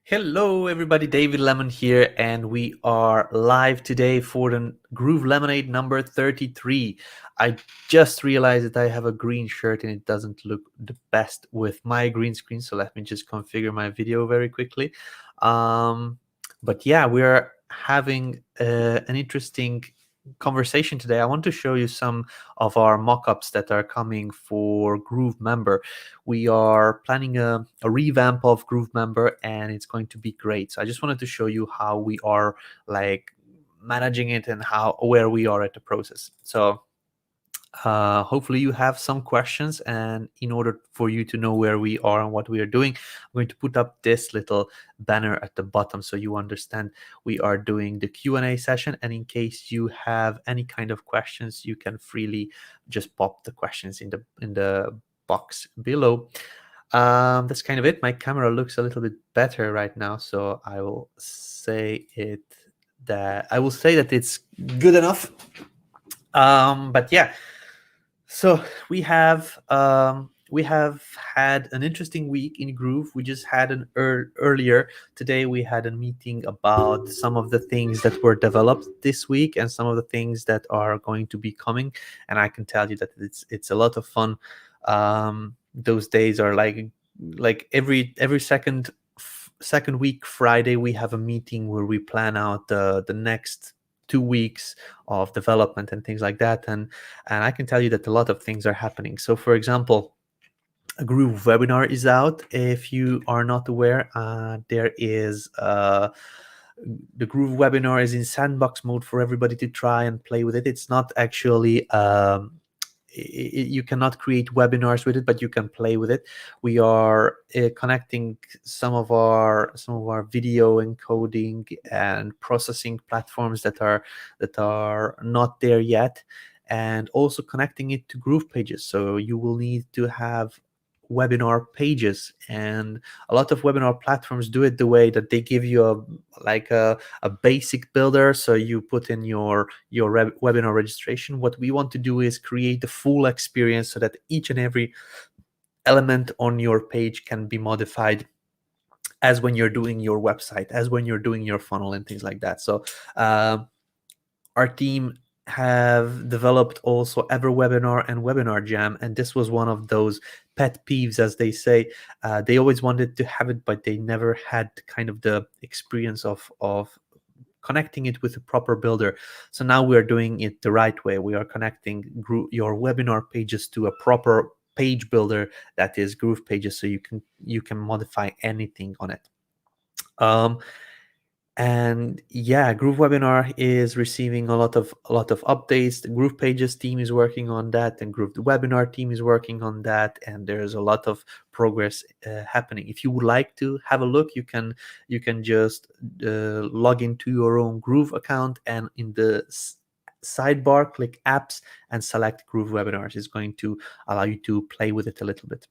Hello everybody, David Lemon here, and we are live today for the Groove LemonAid number 33. I just realized that I have a green shirt and it doesn't look the best with my green screen, so let me just configure my video very quickly. But yeah, we're having an interesting conversation today. I want to show you some of our mock-ups that are coming for GrooveMember. We are planning a revamp of GrooveMember, and it's going to be great. So I just wanted to show you how we are like managing it and where we are at the process. So hopefully you have some questions, and in order for you to know where we are and what we are doing, I'm going to put up this little banner at the bottom so you understand we are doing the Q&A session, and in case you have any kind of questions, you can freely just pop the questions in the box below. That's kind of it. My camera looks a little bit better right now, so I will say that it's good enough. But yeah, so we have had an interesting week in Groove. We just had an earlier today. We had a meeting about some of the things that were developed this week and some of the things that are going to be coming. And I can tell you that it's a lot of fun. Those days are like every second week Friday we have a meeting where we plan out the next 2 weeks of development and things like that, and I can tell you that a lot of things are happening. So for example, a Groove webinar is out. If you are not aware, there is the Groove webinar is in sandbox mode for everybody to try and play with it. It's not actually you cannot create webinars with it, but you can play with it. We are connecting some of our video encoding and processing platforms that are not there yet, and also connecting it to GroovePages. So you will need to have webinar pages, and a lot of webinar platforms do it the way that they give you a basic builder, so you put in your webinar registration. What we want to do is create the full experience so that each and every element on your page can be modified as when you're doing your website, as when you're doing your funnel and things like that. So our team have developed also EverWebinar and Webinar Jam, and this was one of those pet peeves, as they say. They always wanted to have it, but they never had kind of the experience of connecting it with a proper builder. So now we are doing it the right way. We are connecting your webinar pages to a proper page builder that is GroovePages, so you can modify anything on it. And yeah, Groove Webinar is receiving a lot of updates. The GroovePages team is working on that, and Groove the Webinar team is working on that, and there's a lot of progress happening. If you would like to have a look, you can just log into your own Groove account, and in the sidebar click apps and select Groove Webinars. It's going to allow you to play with it a little bit.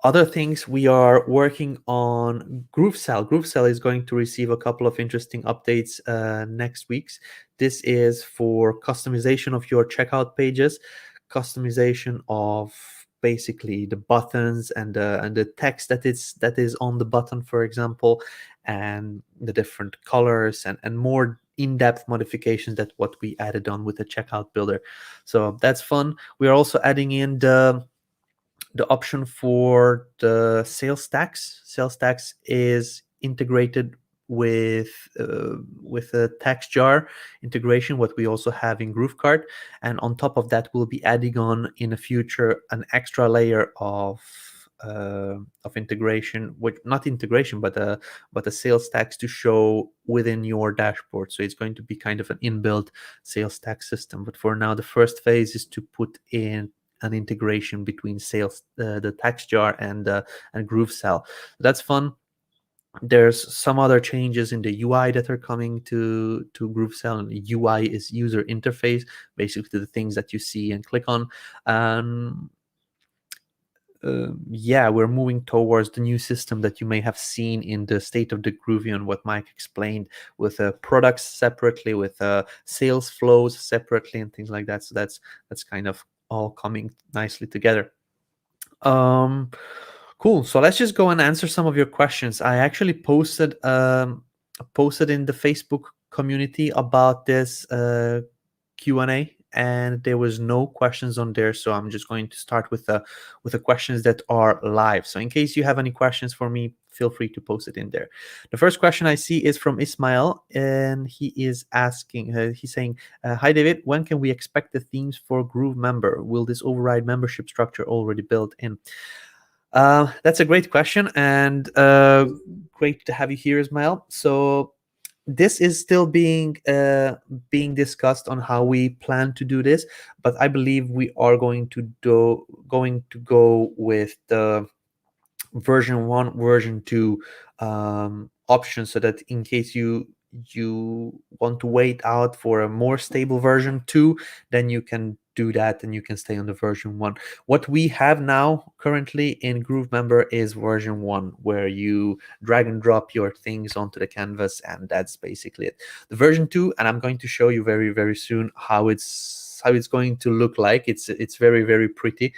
Other things, we are working on GrooveCell. GrooveCell is going to receive a couple of interesting updates next week. This is for customization of your checkout pages, customization of basically the buttons and the text that is on the button, for example, and the different colors and more in-depth modifications that what we added on with the checkout builder. So that's fun. We are also adding in the option for the sales tax. Sales tax is integrated with a text jar integration, what we also have in GrooveKart, and on top of that, we'll be adding on in the future an extra layer of integration, which not integration, but a sales tax to show within your dashboard. So it's going to be kind of an inbuilt sales tax system. But for now, the first phase is to put in an integration between sales, the text jar, and GrooveCell. That's fun. There's some other changes in the UI that are coming to GrooveCell, and the UI is user interface, basically the things that you see and click on. Yeah, we're moving towards the new system that you may have seen in the State of the Groovy and what Mike explained, with products separately, with sales flows separately, and things like that. So that's kind of all coming nicely together. Cool. So let's just go and answer some of your questions. I actually posted in the Facebook community about this Q&A, and there was no questions on there. So I'm just going to start with the questions that are live. So in case you have any questions for me, feel free to post it in there. The first question I see is from Ismail, and he is asking, he's saying, "Hi David, when can we expect the themes for GrooveMember? Will this override membership structure already built in?" That's a great question, and great to have you here, Ismail. So this is still being discussed on how we plan to do this, but I believe we are going to go with the version 1, version 2 option, so that in case you want to wait out for a more stable version 2, then you can do that and you can stay on the version 1. What we have now currently in GrooveMember is version 1, where you drag and drop your things onto the canvas, and that's basically it. The version 2, and I'm going to show you very, very soon how it's going to look like. It's very, very pretty.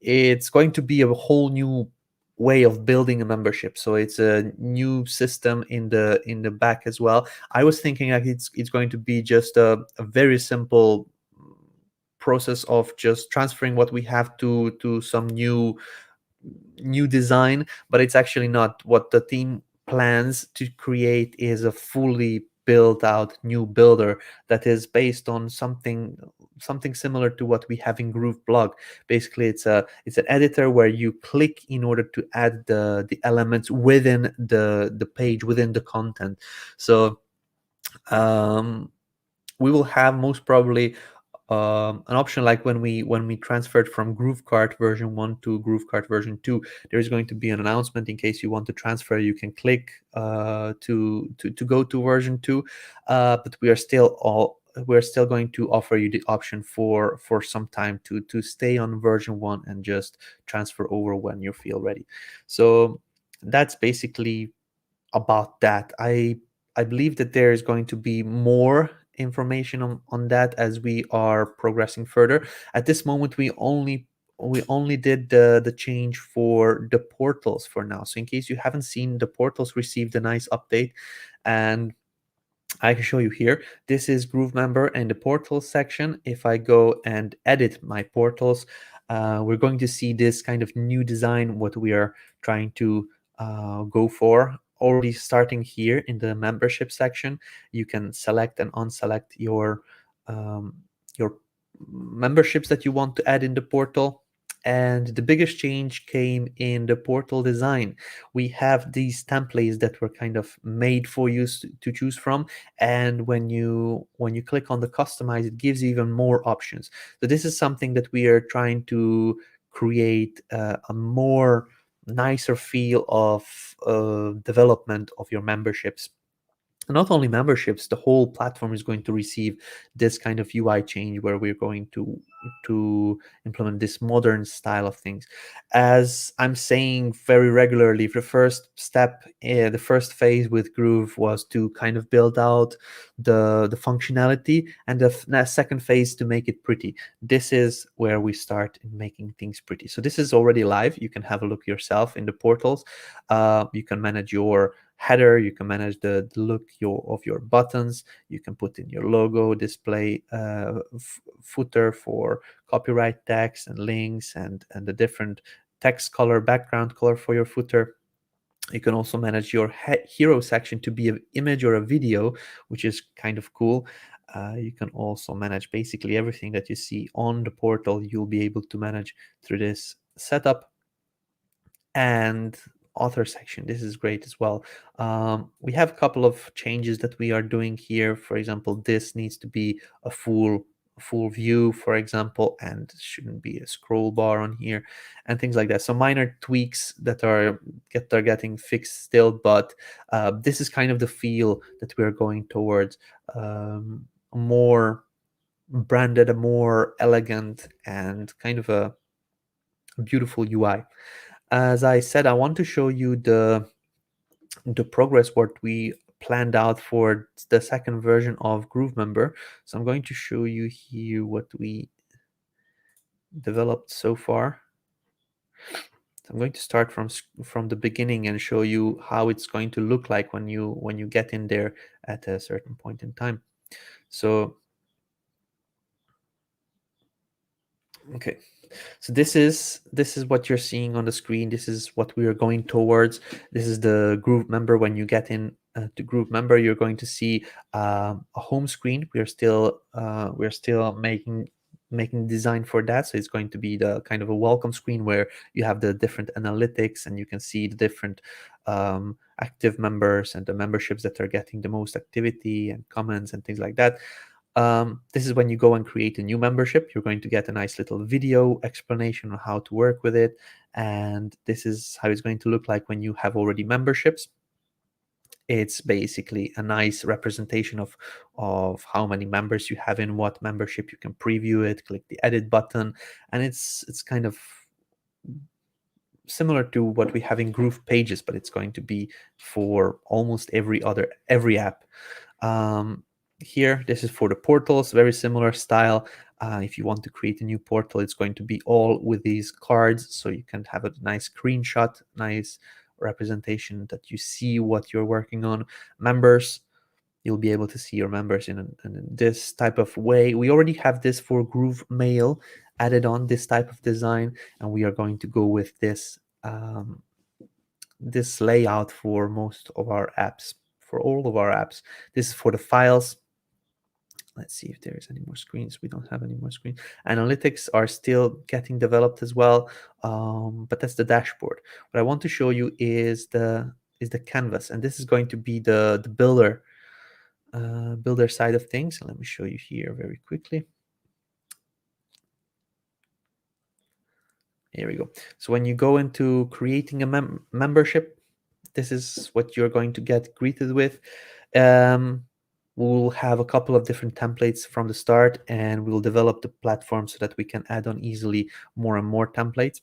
It's going to be a whole new way of building a membership, so it's a new system in the back as well. I was thinking like it's going to be just a very simple process of just transferring what we have to some new design, but it's actually not. What the team plans to create is a fully built out new builder that is based on something similar to what we have in GrooveBlog. Basically, it's an editor where you click in order to add the elements within the page, within the content. So we will have most probably an option like when we transferred from GrooveKart version 1 to GrooveKart version 2. There is going to be an announcement in case you want to transfer. You can click to go to version 2, but we're still going to offer you the option for some time to stay on version 1 and just transfer over when you feel ready. So that's basically about that. I believe that there is going to be more information on that as we are progressing further. At this moment, we only did the change for the portals for now. So in case you haven't seen, the portals received a nice update, and I can show you here. This is GrooveMember and the portals section. If I go and edit my portals, we're going to see this kind of new design, what we are trying to go for. Already starting here in the membership section, you can select and unselect your memberships that you want to add in the portal. And the biggest change came in the portal design. We have these templates that were kind of made for you to choose from, and when you click on the customize, it gives you even more options. So this is something that we are trying to create a more nicer feel of development of your memberships. Not only memberships, the whole platform is going to receive this kind of UI change where we're going to implement this modern style of things. As I'm saying very regularly, the first step, the first phase with Groove was to kind of build out the functionality, and the second phase to make it pretty. This is where we start in making things pretty. So this is already live. You can have a look yourself in the portals. You can manage your header, you can manage the look of your buttons, you can put in your logo, display footer for copyright text and links, and the different text color, background color for your footer. You can also manage your hero section to be an image or a video, which is kind of cool. You can also manage basically everything that you see on the portal. You'll be able to manage through this setup. And author section, this is great as well. We have a couple of changes that we are doing here. For example, this needs to be a full view, for example, and shouldn't be a scroll bar on here and things like that. So minor tweaks that are getting fixed still, but this is kind of the feel that we're going towards. A more branded, a more elegant, and kind of a beautiful UI. As I said, I want to show you the progress what we planned out for the second version of GrooveMember. So I'm going to show you here what we developed so far. I'm going to start from the beginning and show you how it's going to look like when you get in there at a certain point in time. So okay, so this is what you're seeing on the screen. This is what we are going towards. This is the GrooveMember. When you get in to GrooveMember, you're going to see a home screen. We're still making design for that, so it's going to be the kind of a welcome screen where you have the different analytics and you can see the different active members and the memberships that are getting the most activity and comments and things like that. This is when you go and create a new membership. You're going to get a nice little video explanation on how to work with it. And this is how it's going to look like when you have already memberships. It's basically a nice representation of how many members you have in what membership. You can preview it, click the edit button, and it's kind of similar to what we have in GroovePages, but it's going to be for almost every app. Here, this is for the portals, very similar style. If you want to create a new portal, it's going to be all with these cards, so you can have a nice screenshot, nice representation that you see what you're working on. Members, you'll be able to see your members in this type of way. We already have this for Groove Mail added on, this type of design, and we are going to go with this this layout for most of our apps, for all of our apps. This is for the files. Let's see if there is any more screens. We don't have any more screens. Analytics are still getting developed as well, but that's the dashboard. What I want to show you is the canvas, and this is going to be the builder side of things. Let me show you here very quickly. Here we go. So when you go into creating a membership, this is what you're going to get greeted with. We'll have a couple of different templates from the start, and we'll develop the platform so that we can add on easily more and more templates.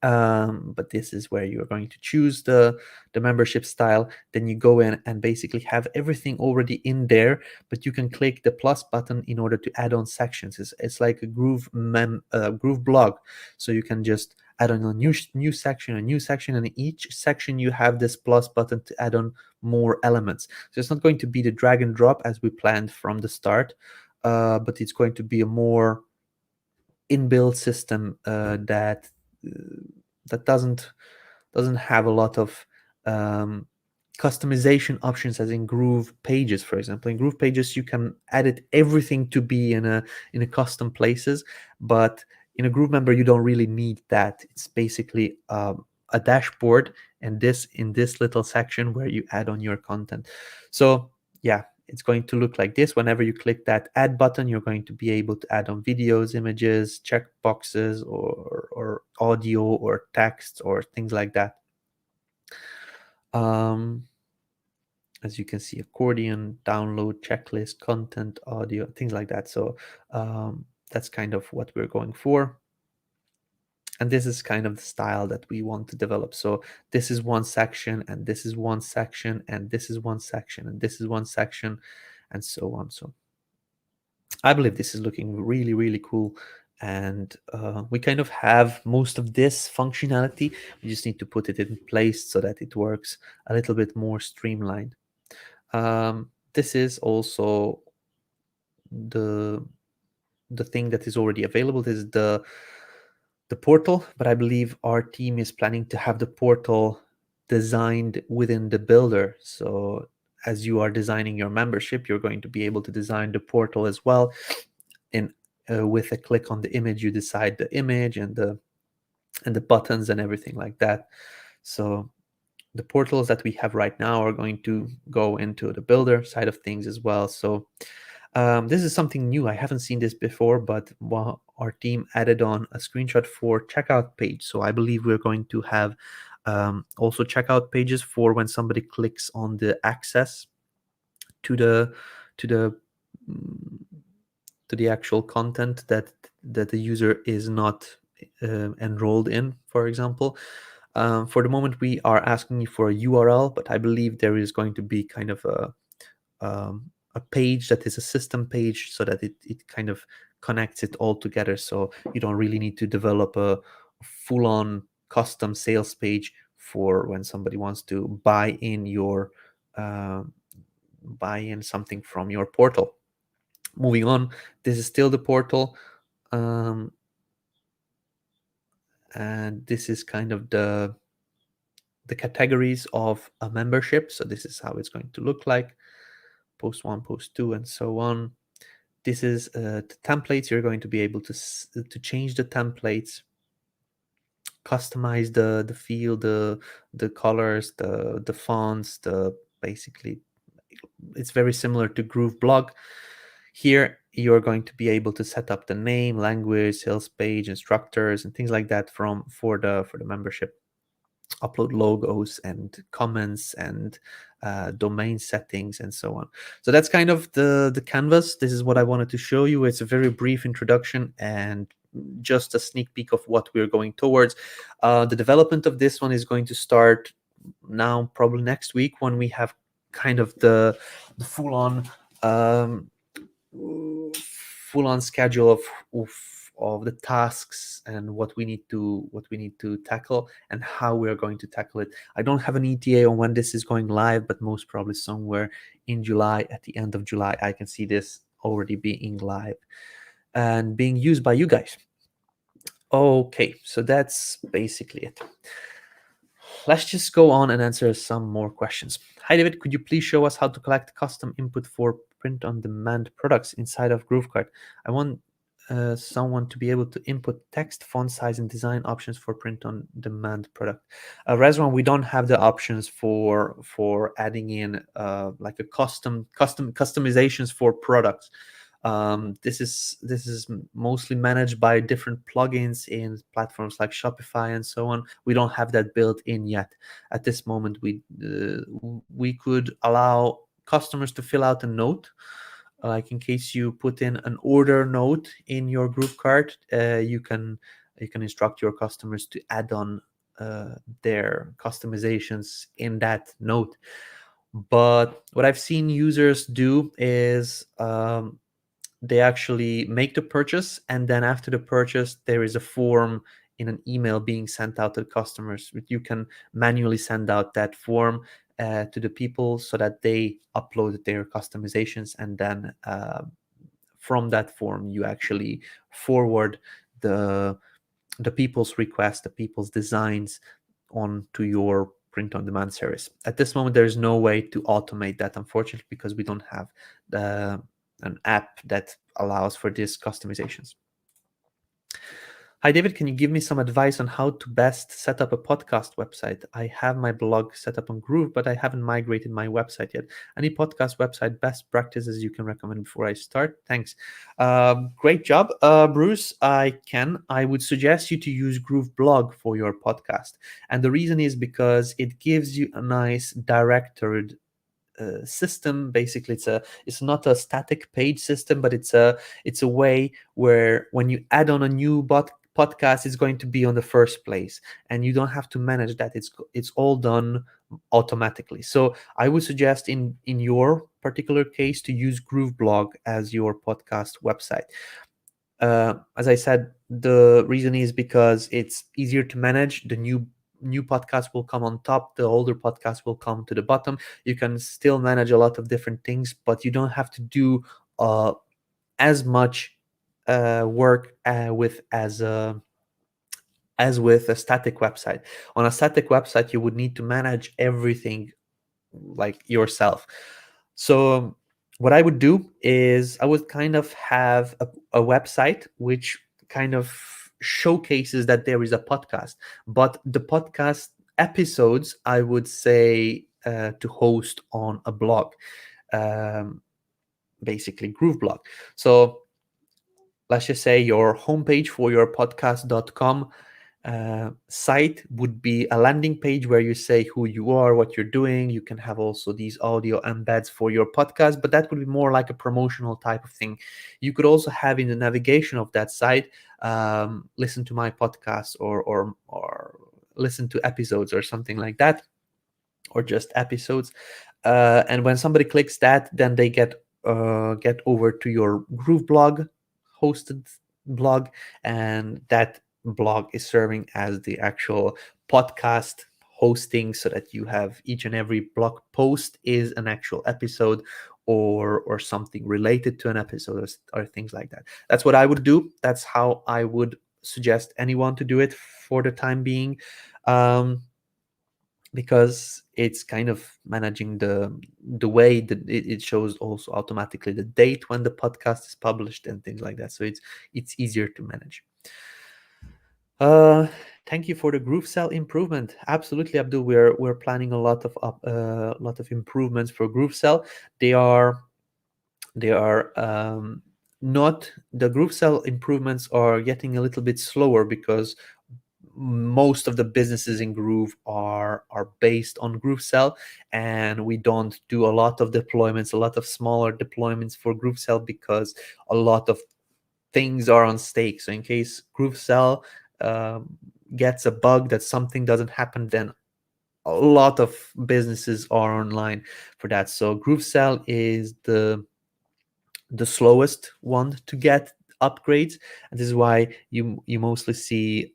But this is where you're going to choose the membership style. Then you go in and basically have everything already in there, but you can click the plus button in order to add on sections. It's like a GrooveBlog, so you can just add on a new section, and in each section you have this plus button to add on more elements. So it's not going to be the drag and drop as we planned from the start, but it's going to be a more inbuilt system that doesn't have a lot of customization options as in GroovePages, for example. In GroovePages, you can edit everything to be in a custom places, but in a GrooveMember, you don't really need that. It's basically a dashboard, and in this little section where you add on your content. So yeah, it's going to look like this. Whenever you click that add button, you're going to be able to add on videos, images, check boxes, or audio or text or things like that. As you can see, accordion, download, checklist, content, audio, things like that. So that's kind of what we're going for. And this is kind of the style that we want to develop. So this is one section, and this is one section, and this is one section, and this is one section, and so on. So I believe this is looking really, really cool. And we kind of have most of this functionality. We just need to put it in place so that it works a little bit more streamlined. This is also the thing that is already available. This is the portal, but I believe our team is planning to have the portal designed within the builder. So as you are designing your membership, you're going to be able to design the portal as well. And with a click on the image, you decide the image and the buttons and everything like that. So the portals that we have right now are going to go into the builder side of things as well. So this is something new. I haven't seen this before, but our team added on a screenshot for checkout page. So I believe we're going to have also checkout pages for when somebody clicks on the access to the actual content that the user is not enrolled in, for example. For the moment, we are asking you for a URL, but I believe there is going to be kind of a page that is a system page, so that it kind of connects it all together. So you don't really need to develop a full-on custom sales page for when somebody wants to buy in your buy in something from your portal. Moving on, this is still the portal, and this is kind of the categories of a membership. So this is how it's going to look like: post 1, post 2, and so on. This is the templates. You're going to be able to change the templates, customize the feel, the colors, the fonts, the basically it's very similar to GrooveBlog. Here you're going to be able to set up the name, language, sales page, instructors, and things like that for the membership. Upload logos and comments and domain settings and so on. So that's kind of the canvas. This is what I wanted to show you. It's a very brief introduction and just a sneak peek of what we're going towards. The development of this one is going to start now, probably next week, when we have kind of the full-on schedule of the tasks and what we need to tackle and how we are going to tackle it. I don't have an ETA on when this is going live, but most probably somewhere in July. At the end of July, I can see this already being live and being used by you guys. Okay, so that's basically it. Let's just go on and answer some more questions. Hi, David. Could you please show us how to collect custom input for print-on-demand products inside of GrooveKart? I want someone to be able to input text, font size, and design options for print-on-demand product. Rezwan, we don't have the options for adding in like a customizations for products. This is mostly managed by different plugins in platforms like Shopify and so on. We don't have that built in yet. At this moment, we could allow customers to fill out a note, like in case you put in an order note in your GrooveKart, you can instruct your customers to add on their customizations in that note. But what I've seen users do is they actually make the purchase, and then after the purchase, there is a form in an email being sent out to the customers. You can manually send out that form to the people so that they upload their customizations, and then from that form, you actually forward the people's requests, the people's designs onto your print-on-demand service. At this moment, there is no way to automate that, unfortunately, because we don't have an app that allows for these customizations. Hi, David, can you give me some advice on how to best set up a podcast website? I have my blog set up on Groove, but I haven't migrated my website yet. Any podcast website best practices you can recommend before I start? Thanks. Great job, Bruce. I would suggest you to use GrooveBlog for your podcast. And the reason is because it gives you a nice directory system. Basically, it's not a static page system, but it's a way where when you add on a new podcast, it's going to be on the first place, and you don't have to manage that. It's all done automatically. So I would suggest in your particular case to use GrooveBlog as your podcast website. As I said, the reason is because it's easier to manage. The new podcast will come on top, the older podcast will come to the bottom. You can still manage a lot of different things, but you don't have to do as much work with a static website. On a static website, you would need to manage everything like yourself. So what I would do is I would kind of have a website which kind of showcases that there is a podcast, but the podcast episodes I would say to host on a blog, basically GrooveBlog. So let's just say your homepage for your podcast.com site would be a landing page where you say who you are, what you're doing. You can have also these audio embeds for your podcast, but that would be more like a promotional type of thing. You could also have in the navigation of that site, listen to my podcast or listen to episodes or something like that, or just episodes. And when somebody clicks that, then they get over to your GrooveBlog hosted blog, and that blog is serving as the actual podcast hosting, so that you have each and every blog post is an actual episode, or something related to an episode, or things like that. That's what I would do. That's how I would suggest anyone to do it for the time being. Because it's kind of managing the way that it shows also automatically the date when the podcast is published and things like that, so it's easier to manage. uh Thank you for the groove cell improvement. Absolutely, Abdul. We're planning a lot of improvements for groove cell. They are not, the groove cell improvements are getting a little bit slower because most of the businesses in Groove are based on GrooveCell, and we don't do a lot of deployments, a lot of smaller deployments for GrooveCell, because a lot of things are on stake. So in case GrooveCell gets a bug that something doesn't happen, then a lot of businesses are online for that. So GrooveCell is the slowest one to get upgrades, and this is why you mostly see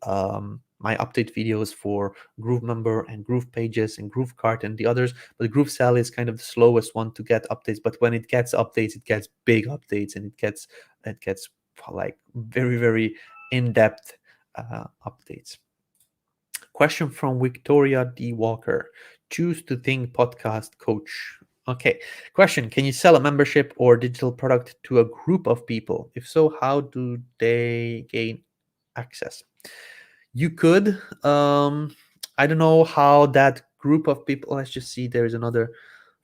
my update videos for GrooveMember and GroovePages and GrooveKart and the others. But GrooveCell is kind of the slowest one to get updates, but when it gets updates, it gets big updates, and it gets like very, very in-depth updates. Question from Victoria D. Walker. Choose to Think podcast coach. Okay. Question: can you sell a membership or digital product to a group of people? If so, how do they gain access? You could. I don't know how that group of people. Let's just see. There's another.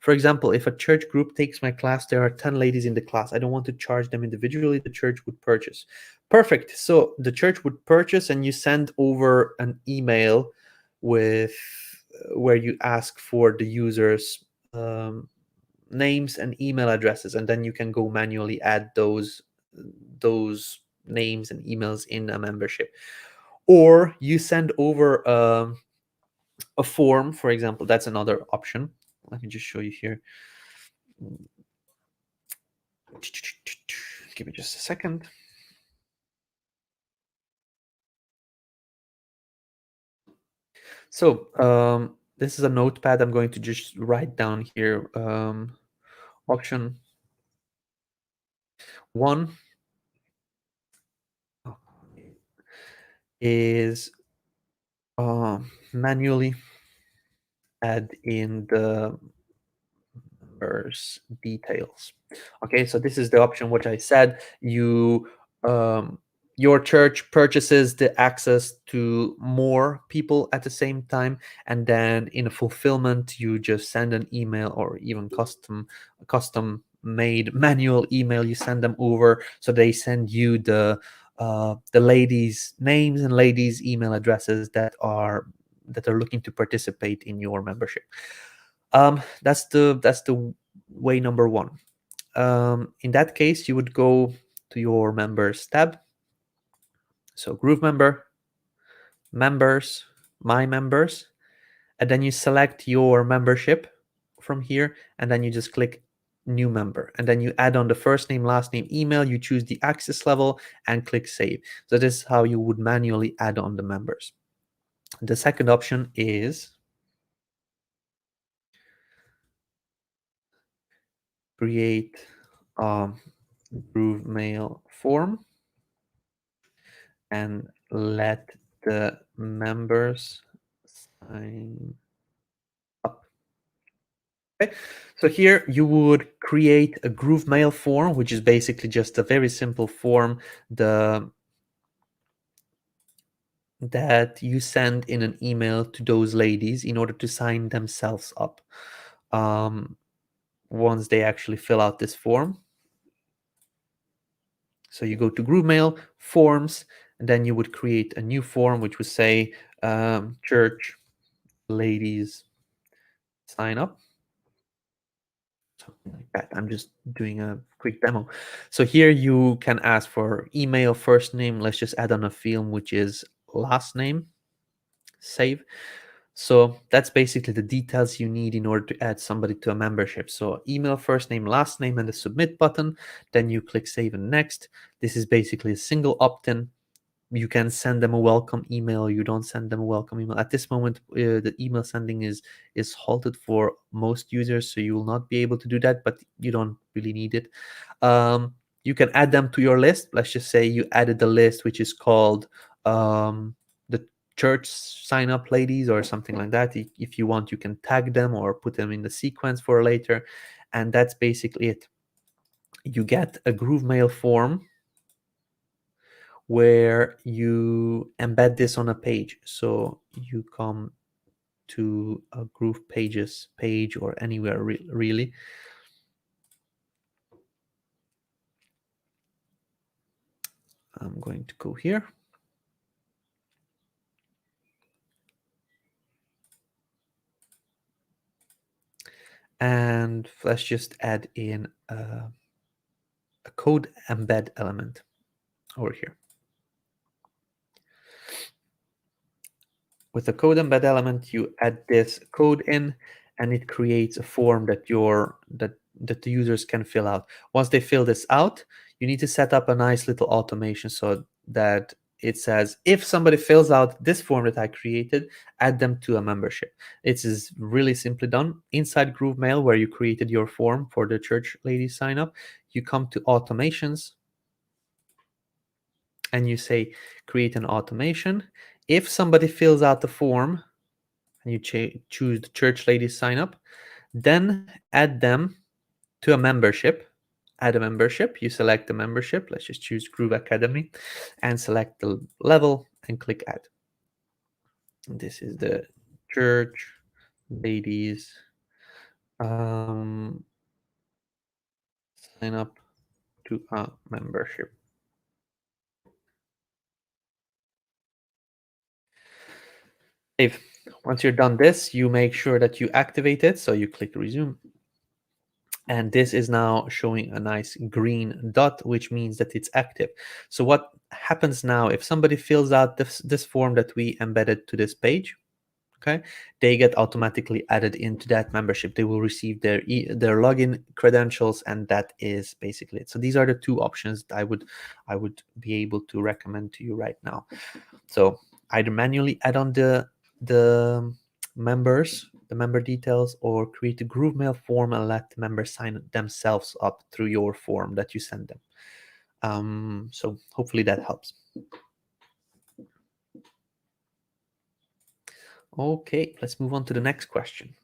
For example, if a church group takes my class, there are 10 ladies in the class. I don't want to charge them individually. The church would purchase. Perfect. So the church would purchase, and you send over an email with where you ask for the users' names and email addresses, and then you can go manually add those names and emails in a membership. Or you send over a form, for example. That's another option. Let me just show you here. Give me just a second. So this is a notepad. I'm going to just write down here. Option 1 is manually add in the members details. Okay, so this is the option which I said. Your church purchases the access to more people at the same time, and then in a fulfillment you just send an email, or even custom made manual email. You send them over, so they send you the ladies' names and ladies' email addresses that are looking to participate in your membership. That's the way number 1. In that case, you would go to your members tab. So GrooveMember, members, my members, and then you select your membership from here, and then you just click new member, and then you add on the first name, last name, email. You choose the access level and click save. So this is how you would manually add on the members. The second option is create Groove mail form and let the members sign up. Okay. So here you would create a Groove mail form, which is basically just a very simple form that you send in an email to those ladies in order to sign themselves up. Once they actually fill out this form, so you go to Groove mail forms, and then you would create a new form which would say church ladies sign up, something like that. I'm just doing a quick demo. So here you can ask for email, first name. Let's just add on a field which is last name. Save. So that's basically the details you need in order to add somebody to a membership. So email, first name, last name, and the submit button. Then you click save and next. This is basically a single opt-in. You can send them a welcome email. You don't send them a welcome email. At this moment, the email sending is halted for most users, so you will not be able to do that, but you don't really need it. You can add them to your list. Let's just say you added the list, which is called the church sign up ladies or something like that. If you want, you can tag them or put them in the sequence for later. And that's basically it. You get a GrooveMail form where you embed this on a page. So you come to a GroovePages page or anywhere really. I'm going to go here. And let's just add in a code embed element over here. With the code embed element, you add this code in, and it creates a form that the users can fill out. Once they fill this out, you need to set up a nice little automation so that it says, if somebody fills out this form that I created, add them to a membership. It is really simply done. Inside GrooveMail, where you created your form for the church lady sign up, you come to automations, and you say create an automation. If somebody fills out the form and you choose the church lady sign up, then add them to a membership. Add a membership. You select the membership. Let's just choose Groove Academy and select the level and click add. This is the church ladies sign up to a membership. If once you're done this, you make sure that you activate it. So you click resume. And this is now showing a nice green dot, which means that it's active. So what happens now, if somebody fills out this form that we embedded to this page, okay, they get automatically added into that membership. They will receive their login credentials, and that is basically it. So these are the two options that I would be able to recommend to you right now. So either manually add on the members, the member details, or create a GrooveMail form and let the members sign themselves up through your form that you send them. So hopefully that helps. Okay, let's move on to the next question.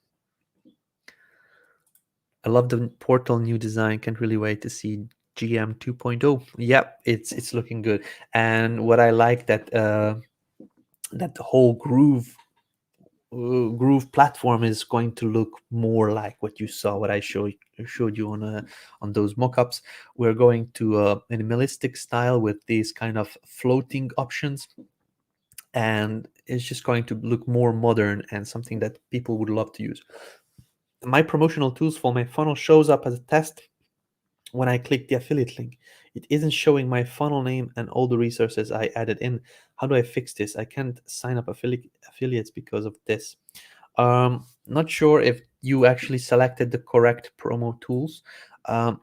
I love the portal new design. Can't really wait to see GM 2.0. Yep, it's looking good. And what I like that that the whole Groove platform is going to look more like what you saw, what I showed you on those mockups. We're going to a minimalistic style with these kind of floating options, and it's just going to look more modern and something that people would love to use. My promotional tools for my funnel shows up as a test when I click the affiliate link. It isn't showing my funnel name and all the resources I added in. How do I fix this? I can't sign up affiliates because of this. Not sure if you actually selected the correct promo tools.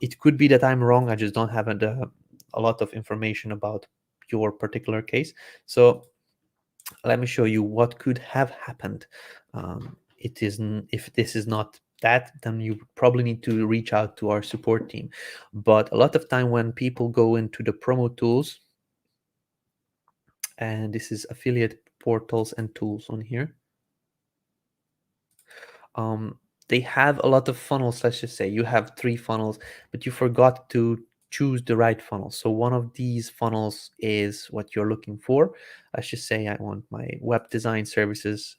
It could be that I'm wrong. I just don't have a lot of information about your particular case. So let me show you what could have happened. If this is not that, then you probably need to reach out to our support team. But a lot of time when people go into the promo tools, and this is affiliate portals and tools on here, they have a lot of funnels. Let's just say you have 3 funnels, but you forgot to choose the right funnel. So one of these funnels is what you're looking for. Let's just say I want my web design services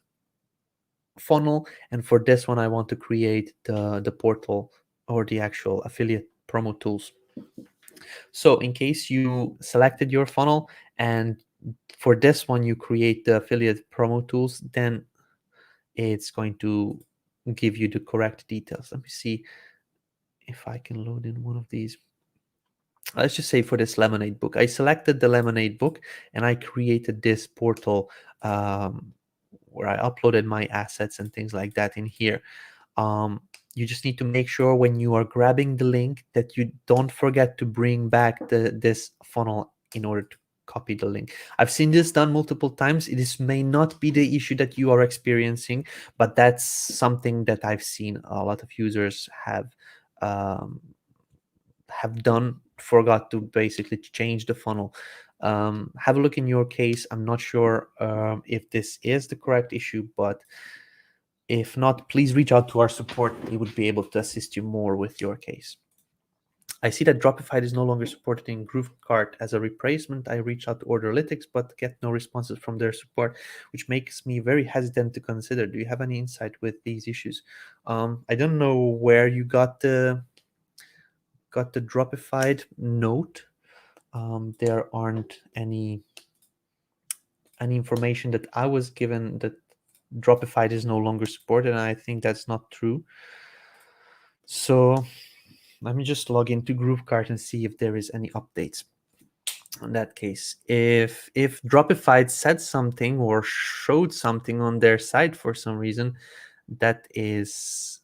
funnel, and for this one I want to create the portal or the actual affiliate promo tools. So in case you selected your funnel and for this one you create the affiliate promo tools, then it's going to give you the correct details. Let me see if I can load in one of these. Let's just say for this LemonAid book, I selected the LemonAid book and I created this portal where I uploaded my assets and things like that in here. You just need to make sure when you are grabbing the link that you don't forget to bring back this funnel in order copy the link. I've seen this done multiple times. This may not be the issue that you are experiencing, but that's something that I've seen a lot of users have done, forgot to basically change the funnel. Have a look in your case. I'm not sure if this is the correct issue, but if not, please reach out to our support. We would be able to assist you more with your case. I see that Dropified is no longer supported in GrooveKart as a replacement. I reach out to Orderlytics but get no responses from their support, which makes me very hesitant to consider. Do you have any insight with these issues? I don't know where you got the Dropified note. There aren't any information that I was given that Dropified is no longer supported, and I think that's not true. So let me just log into GrooveKart and see if there is any updates. In that case, if Dropified said something or showed something on their site for some reason, that is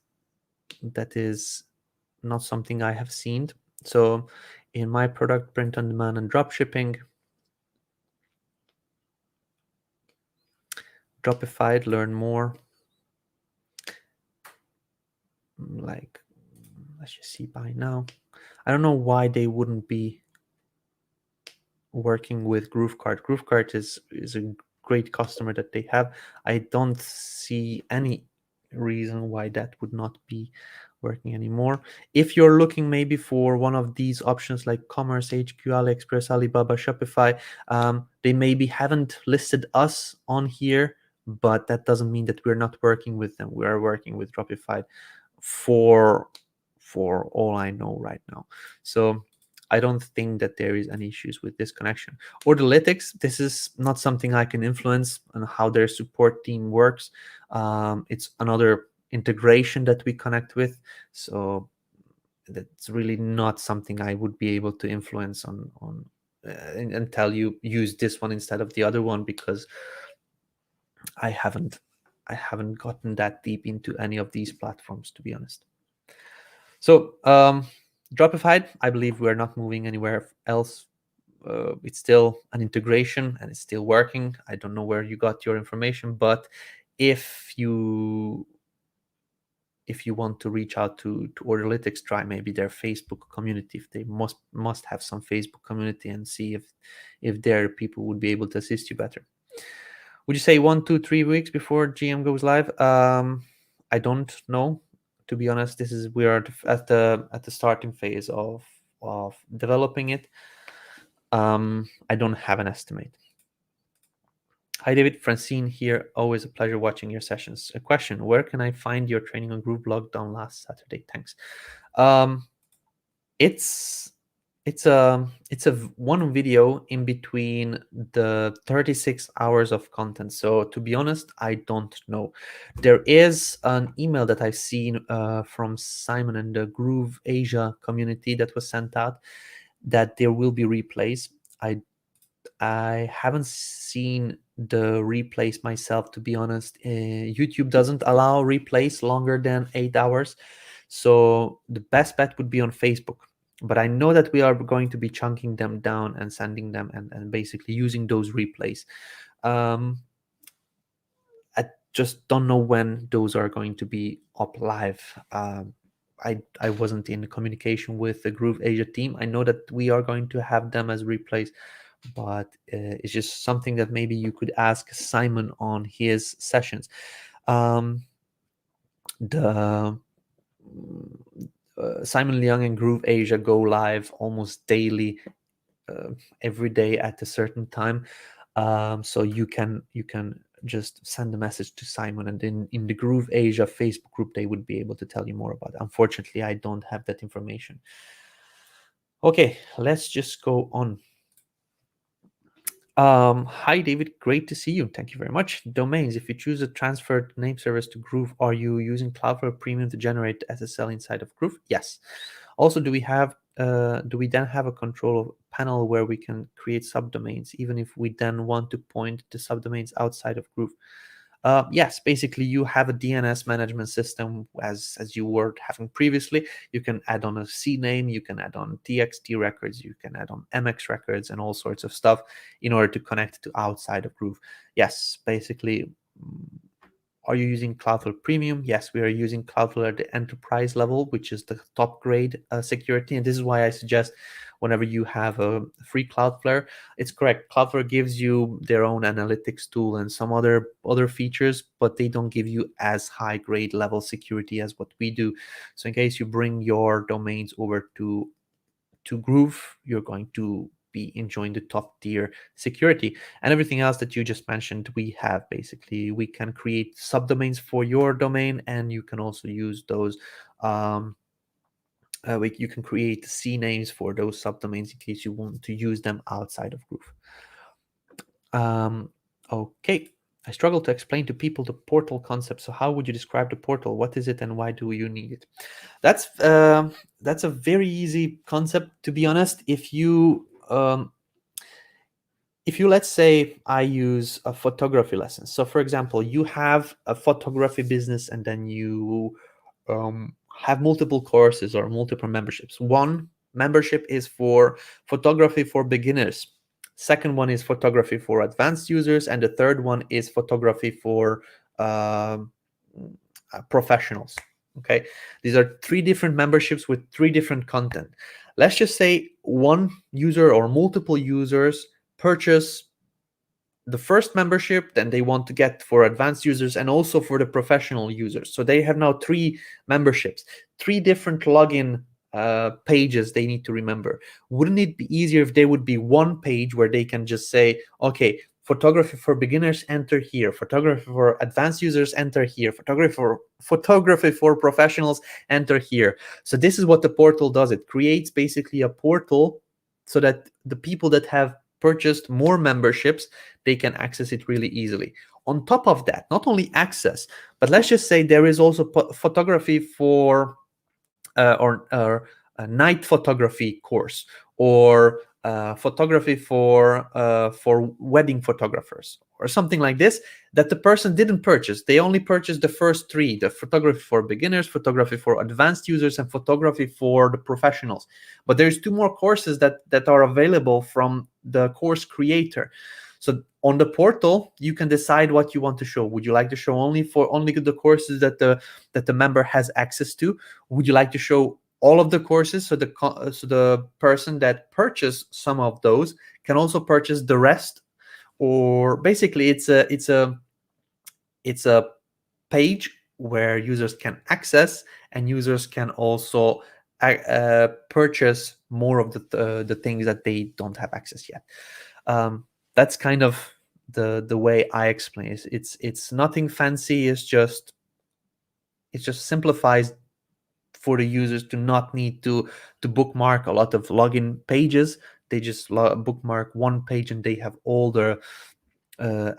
not something I have seen. So in my product, print on demand and drop shipping, Dropified, learn more. Like, let's just see by now. I don't know why they wouldn't be working with GrooveKart. GrooveKart is a great customer that they have. I don't see any reason why that would not be working anymore. If you're looking maybe for one of these options like Commerce HQ, AliExpress, Alibaba, Shopify, they maybe haven't listed us on here, but that doesn't mean that we're not working with them. We are working with Dropified for all I know right now. So I don't think that there is any issues with this connection. Orderlytics, this is not something I can influence on how their support team works. It's another integration that we connect with. So that's really not something I would be able to influence on and tell you use this one instead of the other one, because I haven't gotten that deep into any of these platforms, to be honest. So Dropified, I believe we're not moving anywhere else. It's still an integration and it's still working. I don't know where you got your information, but if you want to reach out to Orderlytics, try maybe their Facebook community. If they must have some Facebook community, and see if their people would be able to assist you better. Would you say 1, 2, 3 weeks before GM goes live? I don't know, to be honest. We are at the starting phase of developing it. I don't have an estimate. Hi David, Francine here. Always a pleasure watching your sessions. A question: where can I find your training on GrooveBlog done last Saturday? Thanks. It's a one video in between the 36 hours of content. So to be honest, I don't know. There is an email that I've seen from Simon and the Groove Asia community that was sent out that there will be replays. I haven't seen the replays myself, to be honest. YouTube doesn't allow replays longer than 8 hours. So the best bet would be on Facebook. But I know that we are going to be chunking them down and sending them and basically using those replays. I just don't know when those are going to be up live. I wasn't in communication with the Groove Asia team. I know that we are going to have them as replays, but it's just something that maybe you could ask Simon on his sessions. Simon Leung and Groove Asia go live almost daily, every day at a certain time. So you can just send a message to Simon, and then in the Groove Asia Facebook group, they would be able to tell you more about it. Unfortunately, I don't have that information. Okay, let's just go on. Hi David, great to see you. Thank you very much. Domains: if you choose a transferred name service to Groove, are you using CloudFlare Premium to generate SSL inside of Groove? Yes. Also, do we then have a control panel where we can create subdomains, even if we then want to point the subdomains outside of Groove? Yes, basically you have a DNS management system as you were having previously. You can add on a CNAME, you can add on TXT records, you can add on MX records and all sorts of stuff in order to connect to outside of Groove. Yes, basically. Are you using CloudFlare Premium? Yes, we are using CloudFlare at the enterprise level, which is the top grade security. And this is why I suggest whenever you have a free Cloudflare, it's correct. Cloudflare gives you their own analytics tool and some other features, but they don't give you as high grade level security as what we do. So in case you bring your domains over to Groove, you're going to be enjoying the top tier security. And everything else that you just mentioned, we have. Basically, we can create subdomains for your domain, and you can also use those. You can create CNAMEs for those subdomains in case you want to use them outside of Groove. Okay. I struggle to explain to people the portal concept. So how would you describe the portal? What is it and why do you need it? That's a very easy concept, to be honest. If you let's say I use a photography lesson. So for example, you have a photography business and then you have multiple courses or multiple memberships. One membership is for photography for beginners. Second one is photography for advanced users, and the third one is photography for professionals. Okay, these are three different memberships with three different content. Let's just say one user or multiple users purchase the first membership, then they want to get for advanced users and also for the professional users. So they have now three memberships, three different login pages they need to remember. Wouldn't it be easier if there would be one page where they can just say, okay, photography for beginners, enter here. Photography for advanced users, enter here. Photography for professionals, enter here. So this is what the portal does. It creates basically a portal so that the people that have purchased more memberships, they can access it really easily. On top of that, not only access, but let's just say there is also photography for or a night photography course, or photography for wedding photographers, or something like this, that the person didn't purchase. They only purchased the first three: the photography for beginners, photography for advanced users, and photography for the professionals. But there's two more courses that are available from the course creator. So on the portal, you can decide what you want to show. Would you like to show only the courses that the member has access to? Would you like to show all of the courses so the person that purchased some of those can also purchase the rest? Or basically, it's a page where users can access, and users can also purchase more of the things that they don't have access yet. That's kind of the way I explain it. It's nothing fancy. It just simplifies for the users to not need to bookmark a lot of login pages. They just bookmark one page and they have all the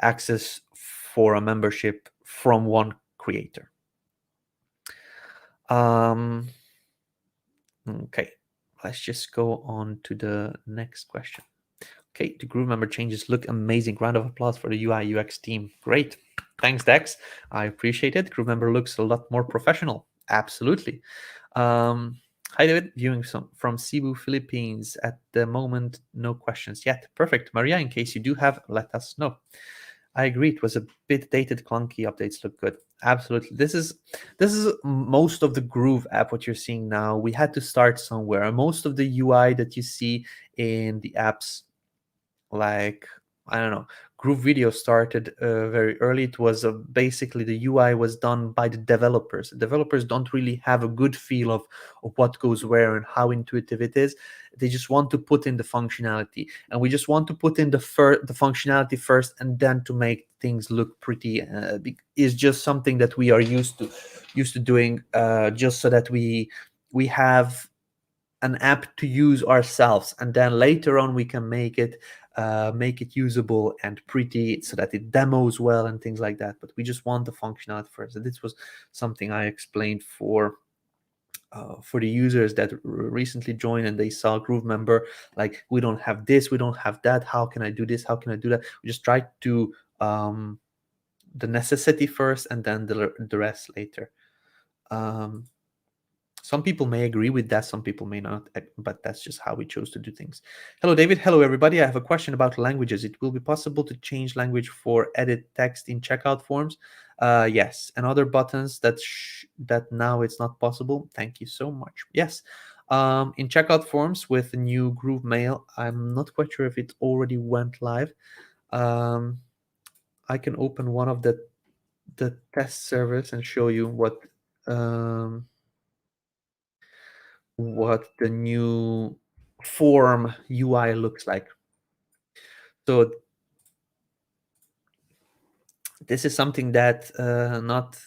access for a membership from one creator. Okay, let's just go on to the next question. Okay, the GrooveMember changes look amazing. Round of applause for the UI UX team. Great. Thanks, Dex. I appreciate it. GrooveMember looks a lot more professional. Absolutely. Hi, David. Viewing from Cebu, Philippines. At the moment, no questions yet. Perfect. Maria, in case you do have, let us know. I agree. It was a bit dated, clunky. Updates look good. Absolutely. This is most of the Groove app. What you're seeing now, we had to start somewhere. Most of the UI that you see in the apps, like, I don't know, Groove Video started very early. It was basically the UI was done by the developers. The developers don't really have a good feel of what goes where and how intuitive it is. They just want to put in the functionality, and we just want to put in the functionality first, and then to make things look pretty is just something that we are used to doing, just so that we have an app to use ourselves, and then later on we can make it usable and pretty so that it demos well and things like that. But we just want the functionality first. And this was something I explained for the users that recently joined and they saw GrooveMember, like, we don't have this, we don't have that, how can I do this, how can I do that? We just try to the necessity first and then the rest later. Um, some people may agree with that, some people may not, but that's just how we chose to do things. Hello, David. Hello, everybody. I have a question about languages. It will be possible to change language for edit text in checkout forms? Yes, and other buttons that now it's not possible. Thank you so much. Yes, in checkout forms with the new Groove Mail, I'm not quite sure if it already went live. I can open one of the test servers and show you um, what the new form UI looks like. So this is something that not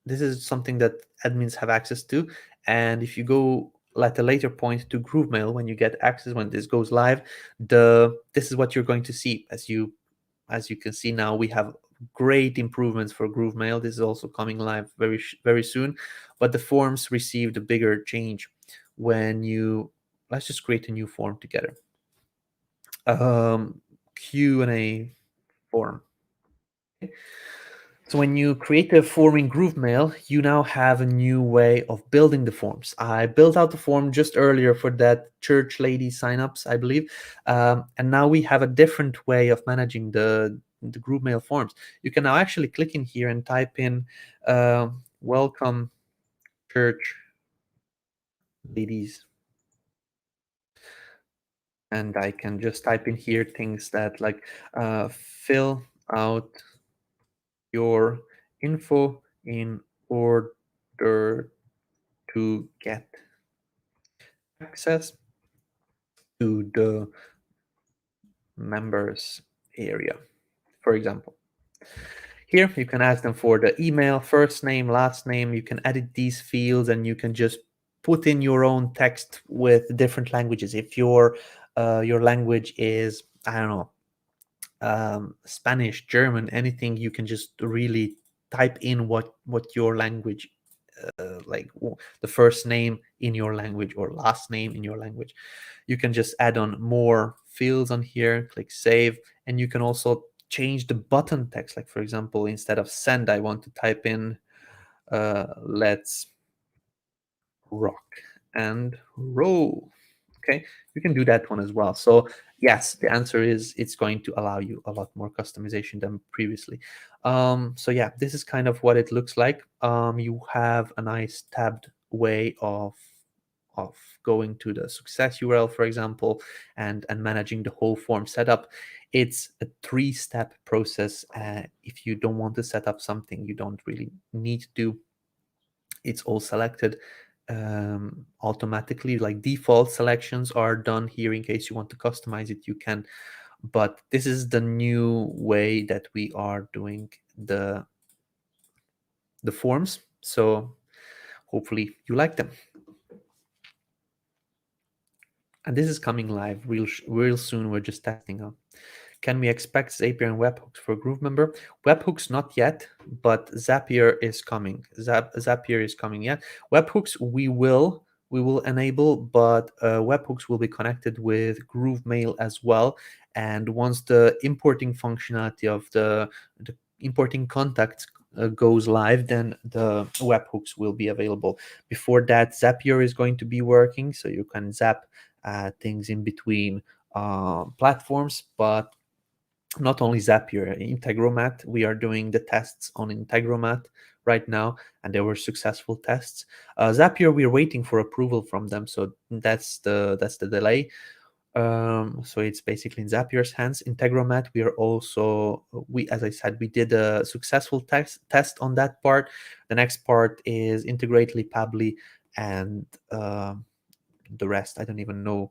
this is something that admins have access to, and if you go at a later point to GrooveMail, when you get access, when this goes live, this is what you're going to see. As you can see now, we have great improvements for GrooveMail. This is also coming live very soon, but the forms received a bigger change when you let's just create a new form together. Q&A form. Okay. So when you create a form in GrooveMail, you now have a new way of building the forms. I built out the form just earlier for that church lady signups, I believe, and now we have a different way of managing the GrooveMail forms. You can now actually click in here and type in "Welcome Church Ladies," and I can just type in here things that like fill out your info in order to get access to the members area, for example. Here you can ask them for the email, first name, last name. You can edit these fields and you can just put in your own text with different languages. If your language is, I don't know, Spanish, German, anything, you can just really type in what your language, like the first name in your language or last name in your language. You can just add on more fields on here, click save, and you can also change the button text. Like, for example, instead of send, I want to type in let's rock and roll. Okay, you can do that one as well. So yes, the answer is it's going to allow you a lot more customization than previously. So yeah, this is kind of what it looks like. You have a nice tabbed way of going to the success URL, for example, and managing the whole form setup. It's a 3-step process. If you don't want to set up something you don't really need to, it's all selected automatically. Like, default selections are done here. In case you want to customize it, you can, but this is the new way that we are doing the forms. So hopefully you like them, and this is coming live real soon. We're just testing out. Can we expect Zapier and WebHooks for GrooveMember? WebHooks not yet, but Zapier is coming. Zapier is coming yet. WebHooks we will enable, but WebHooks will be connected with GrooveMail as well. And once the importing functionality of the importing contacts goes live, then the webhooks will be available. Before that, Zapier is going to be working, so you can zap things in between platforms. But not only Zapier, Integromat, we are doing the tests on Integromat right now, and they were successful tests. Zapier, we're waiting for approval from them, so that's the delay. So it's basically in Zapier's hands. Integromat, as I said, we did a successful test on that part. The next part is Integrately, Pably, and the rest I don't even know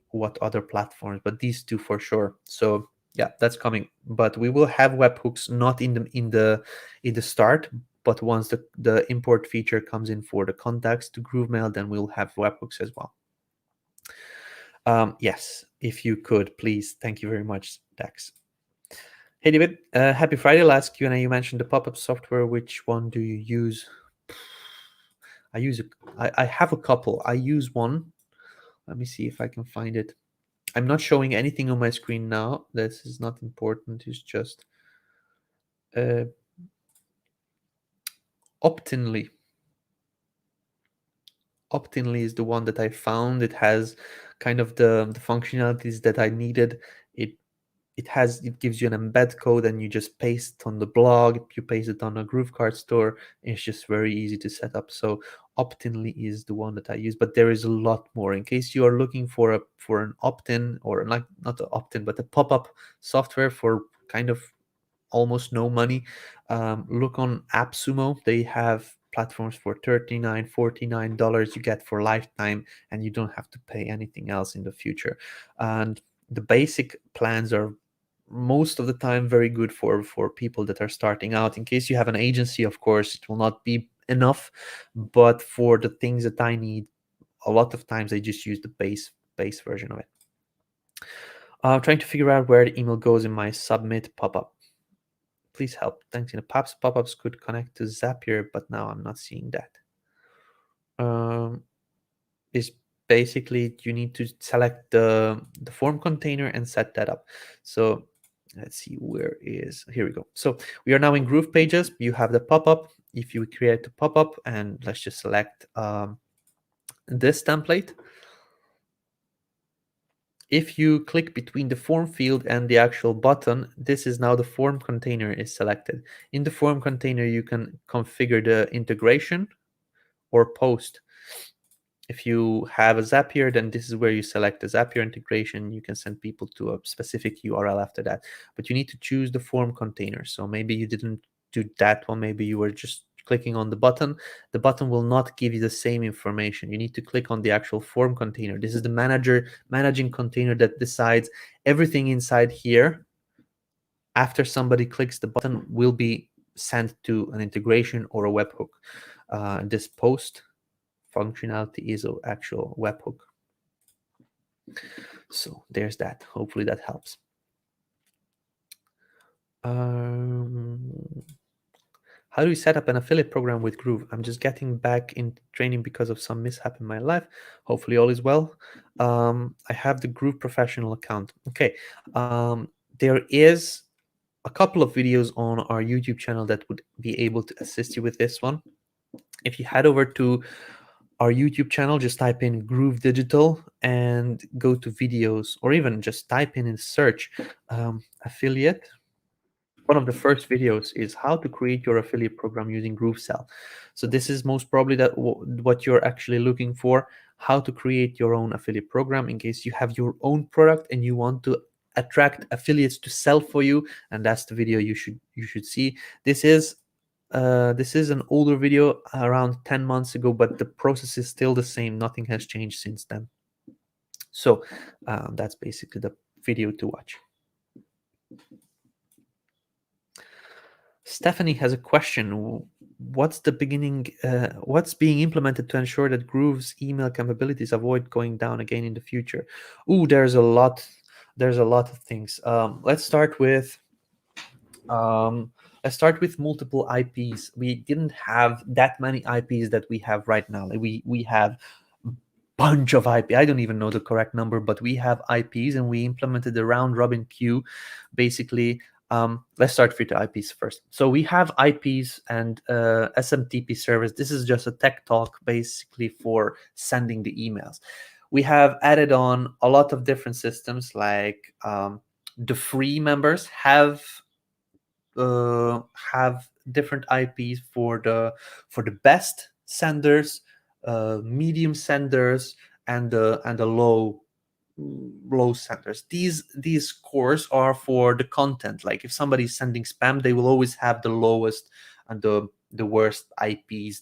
what other platforms, but these two for sure. So yeah, that's coming. But we will have webhooks not in the start, but once the import feature comes in for the contacts to GrooveMail, then we'll have webhooks as well. Yes, if you could, please. Thank you very much, Dax. Hey, David. Happy Friday. Last Q&A, you mentioned the pop-up software. Which one do you use? I have a couple. I use one. Let me see if I can find it. I'm not showing anything on my screen now. This is not important. It's just Optinly. Optinly is the one that I found. It has kind of the functionalities that I needed. It gives you an embed code and you just paste it on the blog, you paste it on a GrooveKart store. It's just very easy to set up. So Optinly is the one that I use, but there is a lot more. In case you are looking for an opt-in, or not an opt-in, but a pop-up software for kind of almost no money, look on AppSumo. They have platforms for $39, $49 you get for lifetime, and you don't have to pay anything else in the future. And the basic plans are most of the time very good for people that are starting out. In case you have an agency, of course, it will not be enough, but for the things that I need, a lot of times I just use the base version of it. Trying to figure out where the email goes in my submit pop-up. Please help. Thanks. Perhaps pop-ups could connect to Zapier, but now I'm not seeing that. Is basically you need to select the form container and set that up. So let's see, here we go. So we are now in GroovePages. You have the pop-up. If you create the pop-up, and let's just select this template. If you click between the form field and the actual button, this is now the form container is selected. In the form container, you can configure the integration or post. If you have a Zapier, then this is where you select the Zapier integration. You can send people to a specific URL after that. But you need to choose the form container. So maybe you didn't do that one. Maybe you were just clicking on the button. The button will not give you the same information. You need to click on the actual form container. This is the managing container that decides everything inside here. After somebody clicks the button, will be sent to an integration or a webhook. This post functionality is an actual webhook. So there's that. Hopefully that helps. How do you set up an affiliate program with Groove? I'm just getting back in training because of some mishap in my life. Hopefully all is well. I have the Groove professional account. Okay. There is a couple of videos on our YouTube channel that would be able to assist you with this one. If you head over to our YouTube channel, just type in Groove Digital and go to videos, or even just type in search affiliate. One of the first videos is how to create your affiliate program using GrooveSell. So this is most probably what you're actually looking for, how to create your own affiliate program in case you have your own product and you want to attract affiliates to sell for you. And that's the video you should see. This is an older video, around 10 months ago, but the process is still the same. Nothing has changed since then. So that's basically the video to watch. Stephanie has a question. What's being implemented to ensure that Groove's email capabilities avoid going down again in the future? Ooh, there's a lot of things. Let's start with multiple IPs. We didn't have that many IPs that we have right now. We have a bunch of IP. I don't even know the correct number, but we have IPs, and we implemented the round robin queue. Basically, let's start with the IPs first. So we have IPs and SMTP service. This is just a tech talk basically for sending the emails. We have added on a lot of different systems, like the free members have different IPs for the best senders, medium senders, and the low senders. These scores are for the content. Like if somebody's sending spam, they will always have the lowest and the worst IPs.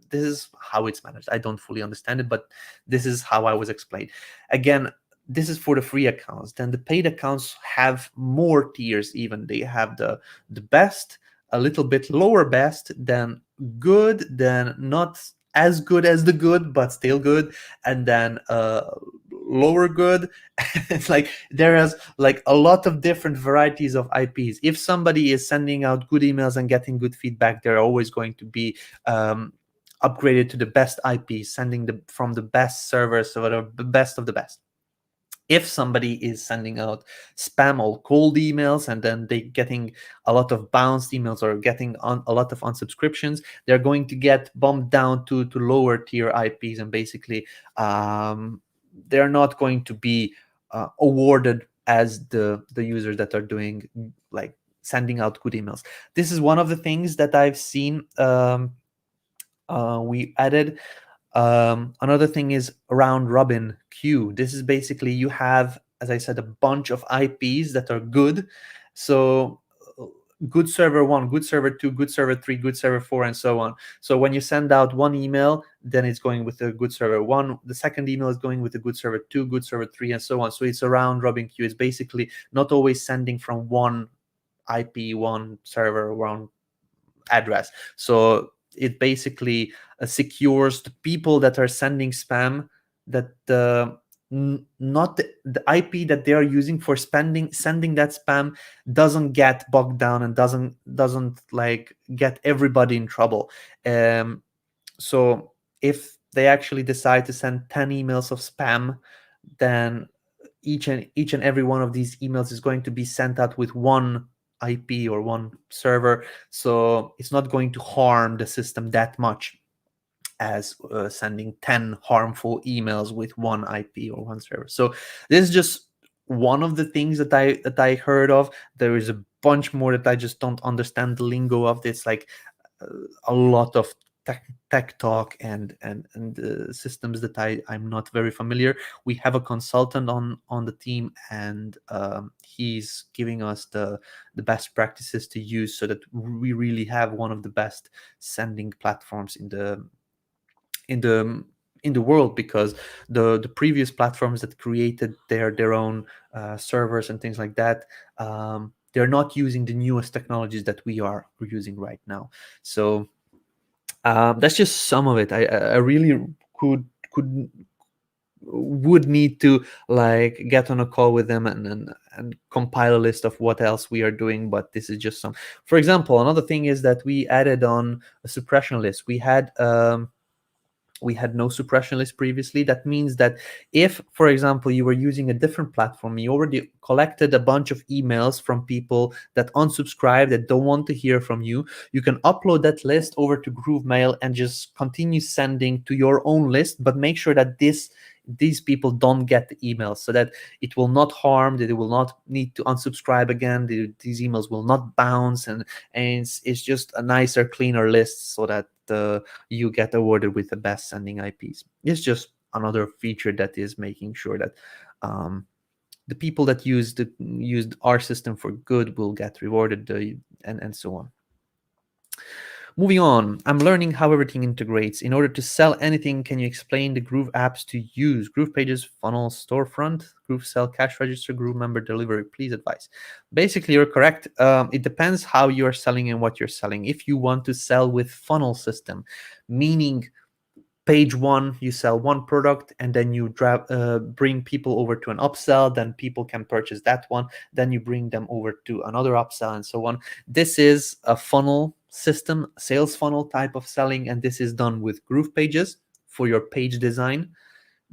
This is how it's managed. I don't fully understand it, but this is how I was explained. Again, this is for the free accounts. Then the paid accounts have more tiers. Even they have the best, a little bit lower best, then good, then not as good as the good but still good, and then lower good. It's like there is like a lot of different varieties of IPs. If somebody is sending out good emails and getting good feedback, they're always going to be upgraded to the best IP, sending from the best servers, or the best of the best. If somebody is sending out spam or cold emails and then they getting a lot of bounced emails or getting on a lot of unsubscriptions, they're going to get bumped down to lower tier IPs, and basically they're not going to be awarded as the users that are doing, like, sending out good emails. This is one of the things that I've seen we added. Another thing is round robin queue. This is basically, you have, as I said, a bunch of IPs that are good. So good server 1, good server 2, good server 3, good server 4, and so on. So when you send out one email, then it's going with the good server 1. The second email is going with the good server 2, good server 3, and so on. So it's a round robin queue. It's basically not always sending from one IP, one server, one address. So it basically secures the people that are sending spam, that not the IP that they are using for sending that spam doesn't get bogged down and doesn't like get everybody in trouble. So if they actually decide to send 10 emails of spam, then each and every one of these emails is going to be sent out with one IP or one server, so it's not going to harm the system that much as sending 10 harmful emails with one IP or one server. So this is just one of the things that I heard of. There is a bunch more that I just don't understand the lingo of this, like a lot of tech talk and systems that I'm not very familiar. We have a consultant on the team, and he's giving us the best practices to use, so that we really have one of the best sending platforms in the world, because the previous platforms that created their own servers and things like that, they're not using the newest technologies that we're using right now. So that's just some of it. I really would need to like get on a call with them and compile a list of what else we are doing, but this is just some. For example, another thing is that we added on a suppression list. We had no suppression list previously. That means that if, for example, you were using a different platform, you already collected a bunch of emails from people that unsubscribe, that don't want to hear from you, you can upload that list over to GrooveMail and just continue sending to your own list, but make sure that these people don't get the emails, so that it will not harm, that they will not need to unsubscribe again, these emails will not bounce, and it's just a nicer, cleaner list, so that you get awarded with the best sending IPs. It's just another feature that is making sure that the people that used our system for good will get rewarded, and so on. Moving on, I'm learning how everything integrates. In order to sell anything, can you explain the Groove apps to use? GroovePages, Funnel, Storefront, GrooveSell, Cash Register, GrooveMember, Delivery. Please advise. Basically, you're correct. It depends how you're selling and what you're selling. If you want to sell with funnel system, meaning page 1 you sell one product, and then you bring people over to an upsell, then people can purchase that one, then you bring them over to another upsell, and so on. This is a funnel system, sales funnel type of selling, and this is done with GroovePages for your page design,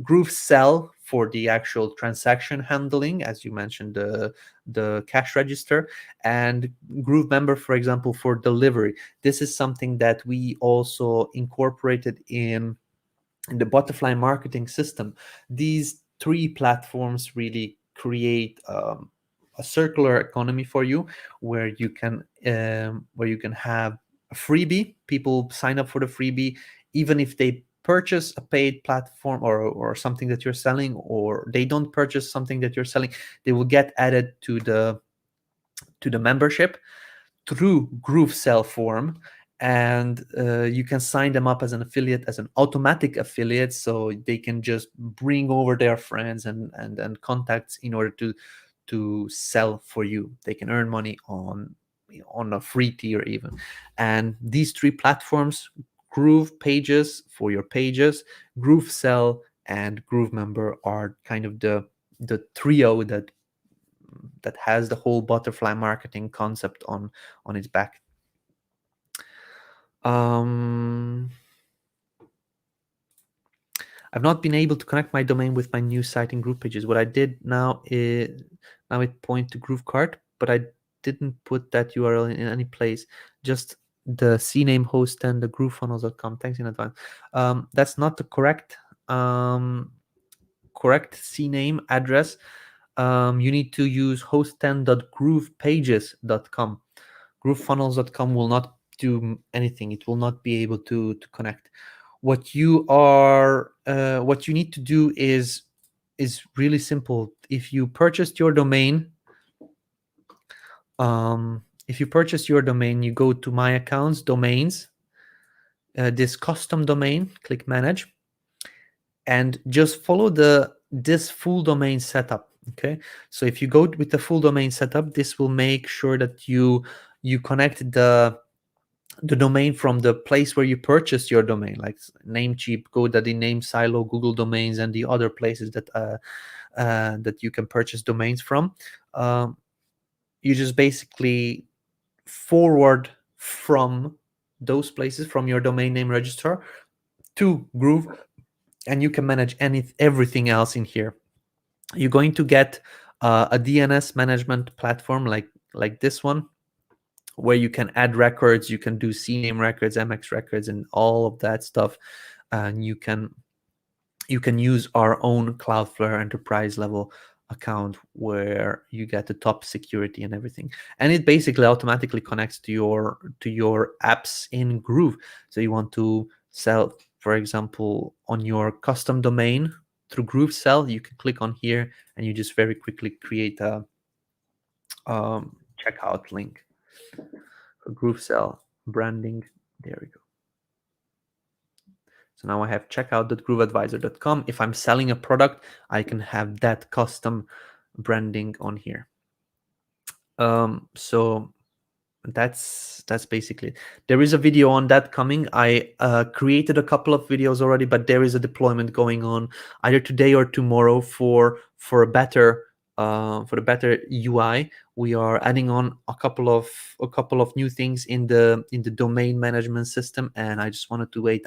GrooveSell for the actual transaction handling, as you mentioned, the cash register, and GrooveMember, for example, for delivery. This is something that we also incorporated in the butterfly marketing system. These 3 platforms really create a circular economy for you, where you can have a freebie. People sign up for the freebie, even if they purchase a paid platform or something that you're selling, or they don't purchase something that you're selling, they will get added to the membership through GrooveSell form, and you can sign them up as an affiliate, as an automatic affiliate, so they can just bring over their friends and contacts in order to sell for you. They can earn money on a free tier even. And these 3 platforms, GroovePages for your pages, GrooveSell, and GrooveMember, are kind of the trio that has the whole butterfly marketing concept on its back. I've not been able to connect my domain with my new site in GroovePages. What I did now is now it point to GrooveKart, but I didn't put that URL in any place. Just the CNAME host and the groovefunnels.com. Thanks in advance. That's not the correct correct CNAME address. You need to use host10.groovepages.com. groovefunnels.com will not do anything. It will not be able to connect. What you need to do is really simple. If you purchased your domain, you go to my accounts, domains, this custom domain, click manage, and just follow this full domain setup. Okay, so if you go with the full domain setup, this will make sure that you connect the domain from the place where you purchased your domain, like Namecheap, GoDaddy, NameSilo, Google Domains, and the other places that that you can purchase domains from. You just basically forward from those places, from your domain name registrar to Groove, and you can manage everything else in here. You're going to get a DNS management platform like this one, where you can add records, you can do CNAME records, MX records, and all of that stuff. And you can use our own Cloudflare enterprise level account, where you get the top security and everything, and it basically automatically connects to your apps in Groove. So you want to sell, for example, on your custom domain through Groove Sell, you can click on here and you just very quickly create a checkout link for Groove Sell branding. There we go. So now I have checkout.grooveadvisor.com. If I'm selling a product, I can have that custom branding on here. So that's basically it. There is a video on that coming. I created a couple of videos already, but there is a deployment going on either today or tomorrow for a better UI. We are adding on a couple of new things in the domain management system, and I just wanted to wait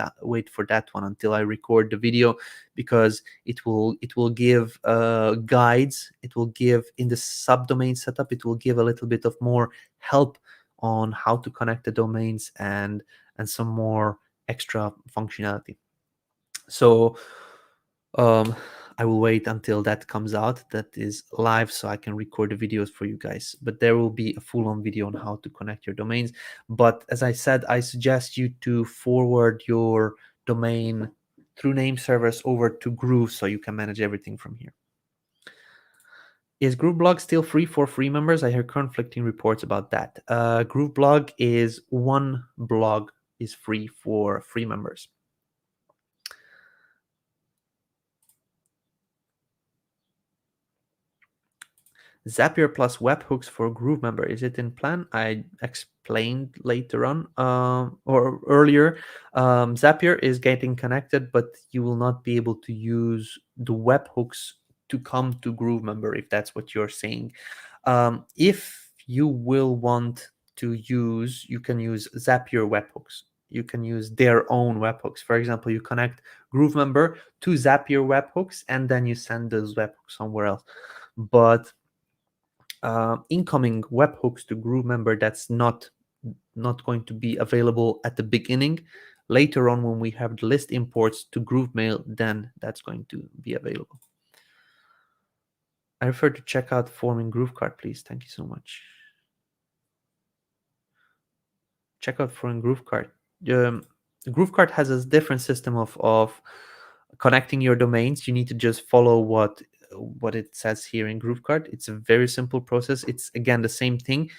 for that one until I record the video, because it will give guides. It will give, in the subdomain setup, it will give a little bit of more help on how to connect the domains and some more extra functionality. So I will wait until that comes out, that is live, so I can record the videos for you guys. But there will be a full-on video on how to connect your domains. But as I said, I suggest you to forward your domain through name servers over to Groove, so you can manage everything from here. Is GrooveBlog still free for free members? I hear conflicting reports about that. GrooveBlog is one blog is free for free members. Zapier plus WebHooks for GrooveMember. Is it in plan? I explained later on or earlier. Zapier is getting connected, but you will not be able to use the webhooks to come to GrooveMember, if that's what you're saying. If you will want to use, you can use Zapier webhooks. You can use their own webhooks. For example, you connect GrooveMember to Zapier webhooks, and then you send those webhooks somewhere else. But incoming webhooks to GrooveMember, that's not going to be available at the beginning. Later on, when we have the list imports to GrooveMail, then that's going to be available. I refer to checkout form in GrooveKart, please. Thank you so much. Checkout form in GrooveKart. GrooveKart has a different system of connecting your domains. You need to just follow what it says here in GrooveKart. It's a very simple process. It's again the same thing.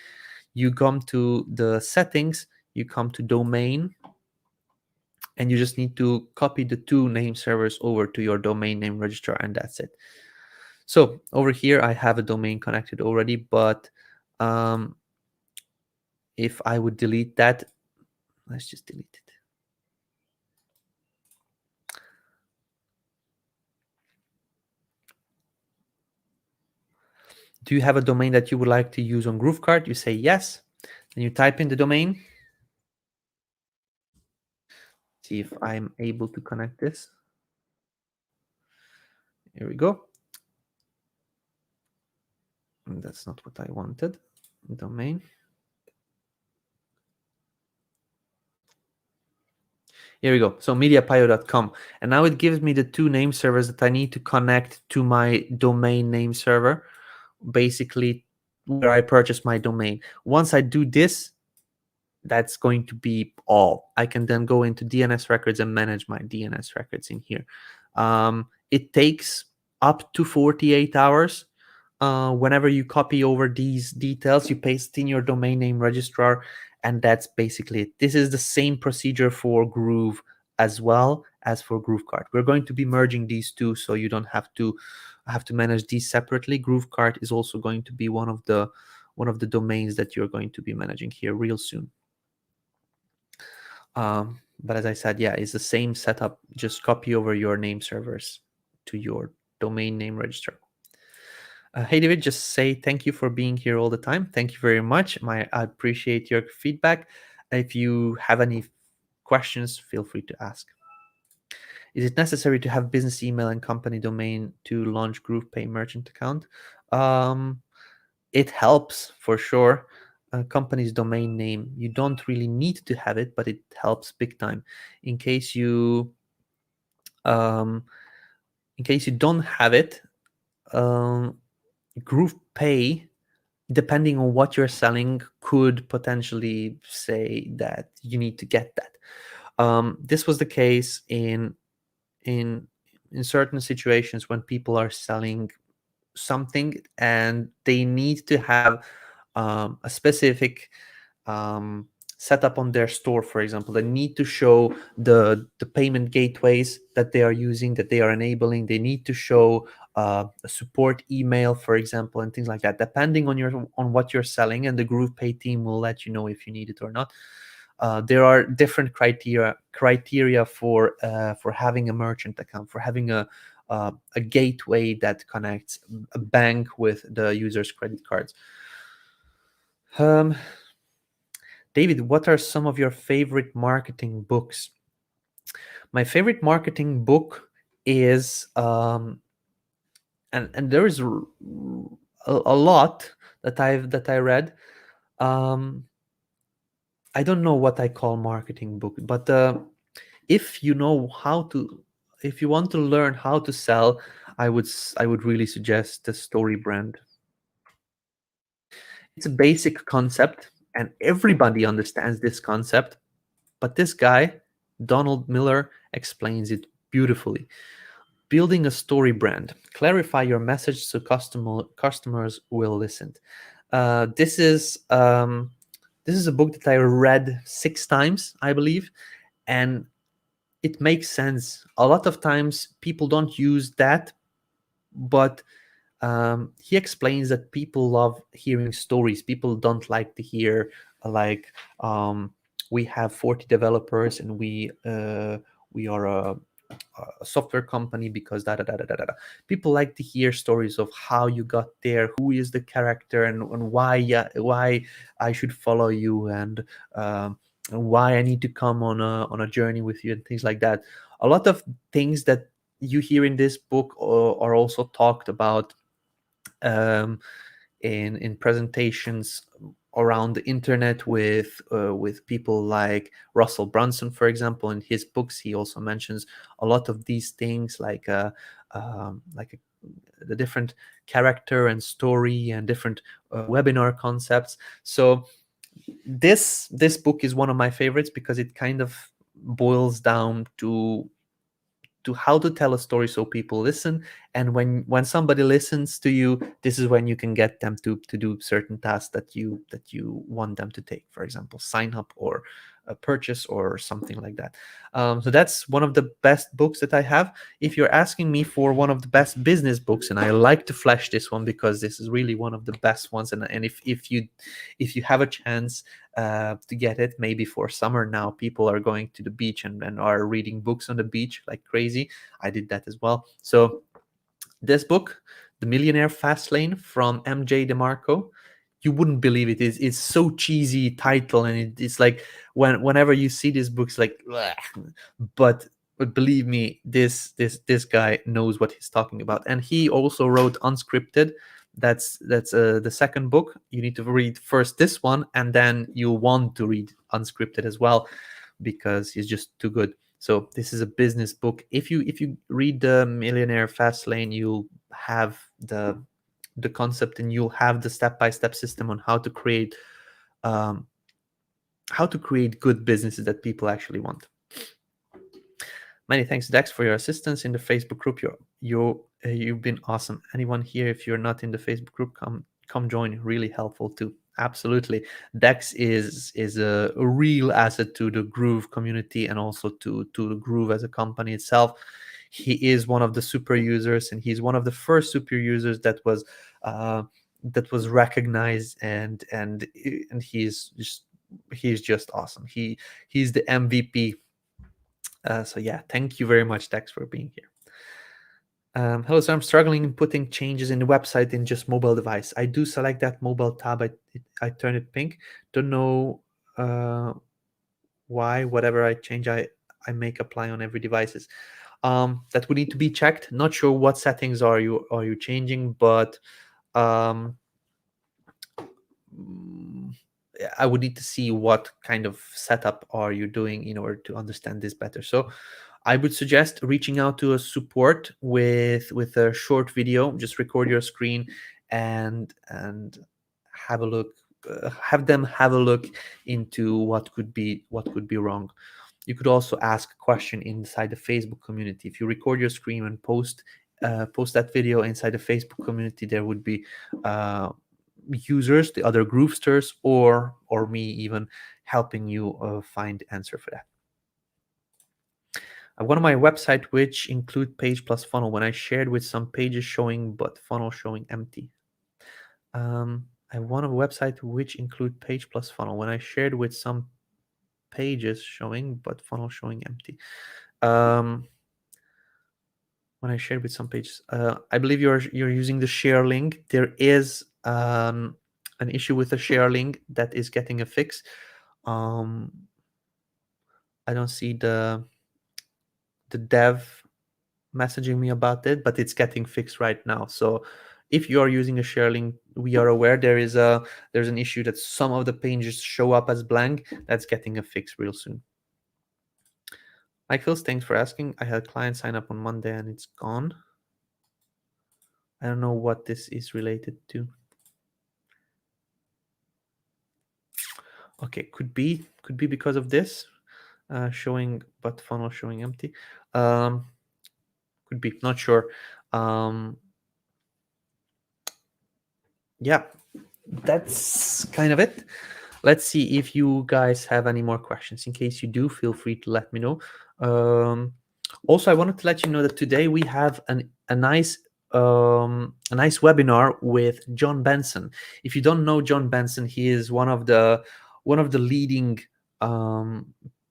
You come to the settings, you come to domain, and you just need to copy the two name servers over to your domain name registrar, and that's it. So over here, I have a domain connected already, but if I would delete that, let's just delete it. Do you have a domain that you would like to use on GrooveKart? You say yes, and you type in the domain. See if I'm able to connect this. Here we go. And that's not what I wanted. Domain. Here we go. So mediapio.com. And now it gives me the two name servers that I need to connect to my domain name server, basically where I purchase my domain. Once I do this, that's going to be all. I can then go into DNS records and manage my DNS records in here. It takes up to 48 hours. Whenever you copy over these details, you paste in your domain name registrar, and that's basically it. This is the same procedure for Groove as well as for GrooveKart. We're going to be merging these two, so you don't have to manage these separately. GrooveKart is also going to be one of the domains that you're going to be managing here real soon. But as I said, yeah, it's the same setup. Just copy over your name servers to your domain name registrar. Hey, David, just say thank you for being here all the time. Thank you very much. I appreciate your feedback. If you have any questions, feel free to ask. Is it necessary to have business email and company domain to launch GroovePay merchant account? It helps for sure. Company's domain name, you don't really need to have it, but it helps big time. In case you don't have it, GroovePay, depending on what you're selling, could potentially say that you need to get that. This was the case in certain situations when people are selling something and they need to have a specific setup on their store. For example, they need to show the payment gateways that they are using, that they are enabling. They need to show a support email, for example, and things like that, depending on what you're selling, and the GroovePay team will let you know if you need it or not. There are different criteria for having a merchant account, for having a gateway that connects a bank with the user's credit cards. David, what are some of your favorite marketing books? My favorite marketing book is, and there is a lot that I read. I don't know what I call marketing book, but if you want to learn how to sell, I would really suggest the Story Brand. It's a basic concept, and everybody understands this concept, but this guy, Donald Miller, explains it beautifully. Building a story brand. Clarify your message so customers will listen. This is a book that I read 6 times, I believe, and it makes sense. A lot of times people don't use that, but he explains that people love hearing stories. People don't like to hear we have 40 developers and we are a software company because da da da da da da. People like to hear stories of how you got there, who is the character, and why I should follow you, and why I need to come on a journey with you, and things like that. A lot of things that you hear in this book are also talked about in presentations around the internet with people like Russell Brunson, for example. In his books, he also mentions a lot of these things, like the different character and story and different webinar concepts. So this book is one of my favorites because it kind of boils down to how to tell a story so people listen, and when somebody listens to you, this is when you can get them to do certain tasks that you want them to take, for example, sign up or a purchase or something like that. So that's one of the best books that I have. If you're asking me for one of the best business books, and I like to flash this one because this is really one of the best ones, and if you have a chance to get it, maybe for summer now, people are going to the beach and are reading books on the beach like crazy. I did that as well. So this book, The Millionaire Fastlane, from MJ DeMarco, you wouldn't believe it. It's so cheesy title, and it's like whenever you see these books, like, bleh. But but believe me, this guy knows what he's talking about. And he also wrote Unscripted. That's the second book. You need to read first this one, and then you want to read Unscripted as well, because he's just too good. So this is a business book. If you read the Millionaire Fast Lane, you'll have the concept, and you'll have the step-by-step system on um, how to create good businesses that people actually want. Many thanks, Dex, for your assistance in the Facebook group. You've been awesome. Anyone here, if you're not in the Facebook group, come join. Really helpful too. Absolutely. Dex is a real asset to the Groove community, and also to the Groove as a company itself. He is one of the super users, and he's one of the first super users uh, that was recognized, and he's just awesome. He's the MVP. So yeah, thank you very much, Dex, for being here. Hello, so I'm struggling in putting changes in the website in just mobile device. I do select that mobile tab. I turn it pink. Don't know why. Whatever I change, I make apply on every devices. That would need to be checked. Not sure what settings are you changing, but um, I would need to see what kind of setup are you doing in order to understand this better. So I would suggest reaching out to a support with a short video. Just record your screen and have a look. Have them have a look into what could be wrong. You could also ask a question inside the Facebook community. If you record your screen and post that video inside the Facebook community, there would be users, the other Groovesters, or me even helping you find the answer for that. I want my website which include page plus funnel. When I shared with some pages showing but funnel showing empty. I want a website which include page plus funnel. When I shared with some pages showing but funnel showing empty. When I shared with some pages, I believe you're using the share link. There is an issue with the share link that is getting a fix. I don't see the dev messaging me about it, but it's getting fixed right now. So if you are using a share link, we are aware there's an issue that some of the pages show up as blank. That's getting a fix real soon. Michael, thanks for asking. I had a client sign up on Monday and it's gone. I don't know what this is related to. Okay, could be because of this showing but funnel showing empty. Could be, not sure. Yeah, that's kind of it. Let's see if you guys have any more questions. In case you do, feel free to let me know. Also, I wanted to let you know that today we have a nice webinar with John Benson. If you don't know John Benson, he is one of the leading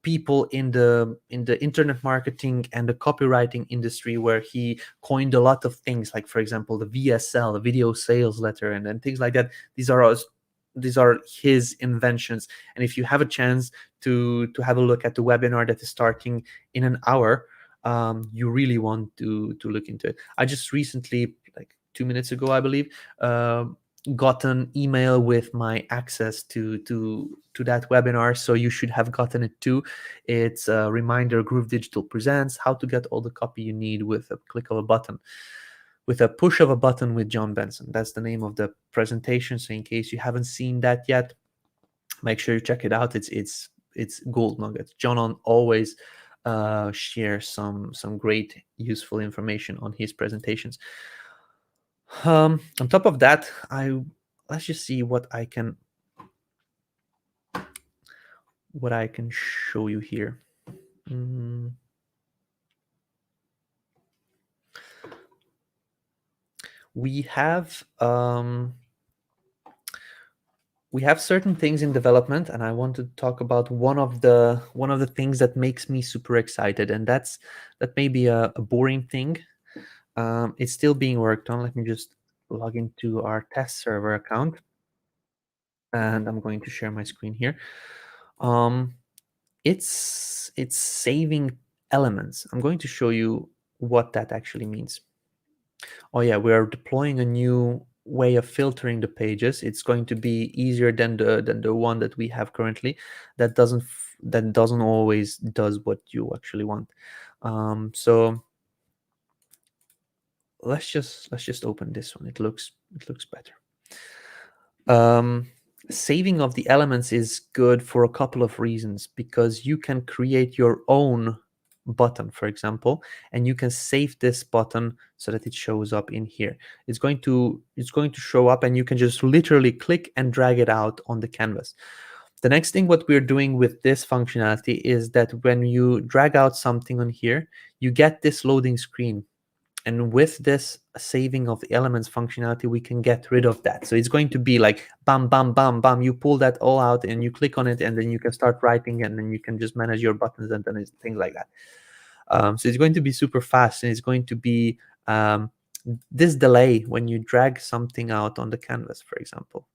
people in the internet marketing and the copywriting industry, where he coined a lot of things, like, for example, the VSL, the video sales letter, and things like that. These are his inventions. And if you have a chance to have a look at the webinar that is starting in an hour, you really want to look into it. I just recently, like 2 minutes ago, I believe, got an email with my access to that webinar, so you should have gotten it too. It's a reminder: Groove Digital presents how to get all the copy you need with a click of a button, with a push of a button, with John Benson. That's the name of the presentation. So in case you haven't seen that yet, make sure you check it out. It's gold nuggets. John always shares some great useful information on his presentations. On top of that, let's just see what I can show you here. We have certain things in development, and I want to talk about one of the things that makes me super excited, and that may be a boring thing. It's still being worked on. Let me just log into our test server account, and I'm going to share my screen here. It's saving elements. I'm going to show you what that actually means. Oh yeah, we are deploying a new way of filtering the pages. It's going to be easier than the one that we have currently. That doesn't always does what you actually want. So let's just open this one. It looks better. Saving of the elements is good for a couple of reasons, because you can create your own button, for example, and you can save this button so that it shows up in here. It's going to show up, and you can just literally click and drag it out on the canvas. The next thing what we're doing with this functionality is that when you drag out something on here, you get this loading screen. And with this saving of the elements functionality, we can get rid of that. So it's going to be like bam, bam, bam, bam. You pull that all out and you click on it, and then you can start writing, and then you can just manage your buttons, and then it's things like that. So it's going to be super fast, and it's going to be this delay when you drag something out on the canvas, for example.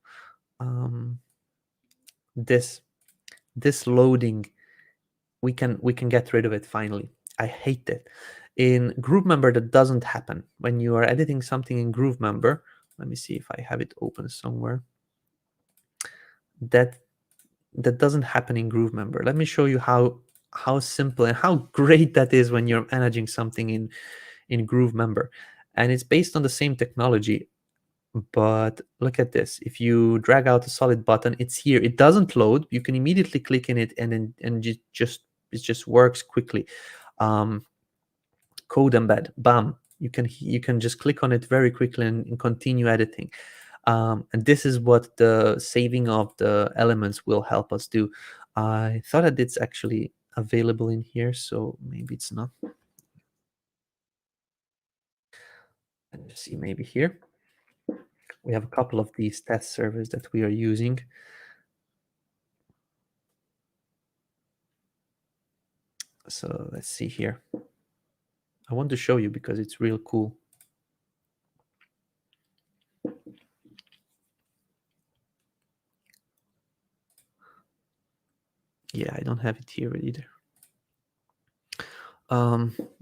This loading, we can get rid of it finally. I hate it. In GrooveMember, that doesn't happen. When you are editing something in GrooveMember, let me see if I have it open somewhere. That doesn't happen in GrooveMember. Let me show you how simple and how great that is when you're managing something in GrooveMember. And it's based on the same technology. But look at this. If you drag out a solid button, it's here. It doesn't load. You can immediately click in it, and it just works quickly. Code embed, bam. You can just click on it very quickly and continue editing. And this is what the saving of the elements will help us do. I thought that it's actually available in here, so maybe it's not. Let's see, maybe here. We have a couple of these test servers that we are using. So let's see here. I want to show you because it's real cool. Yeah, I don't have it here either.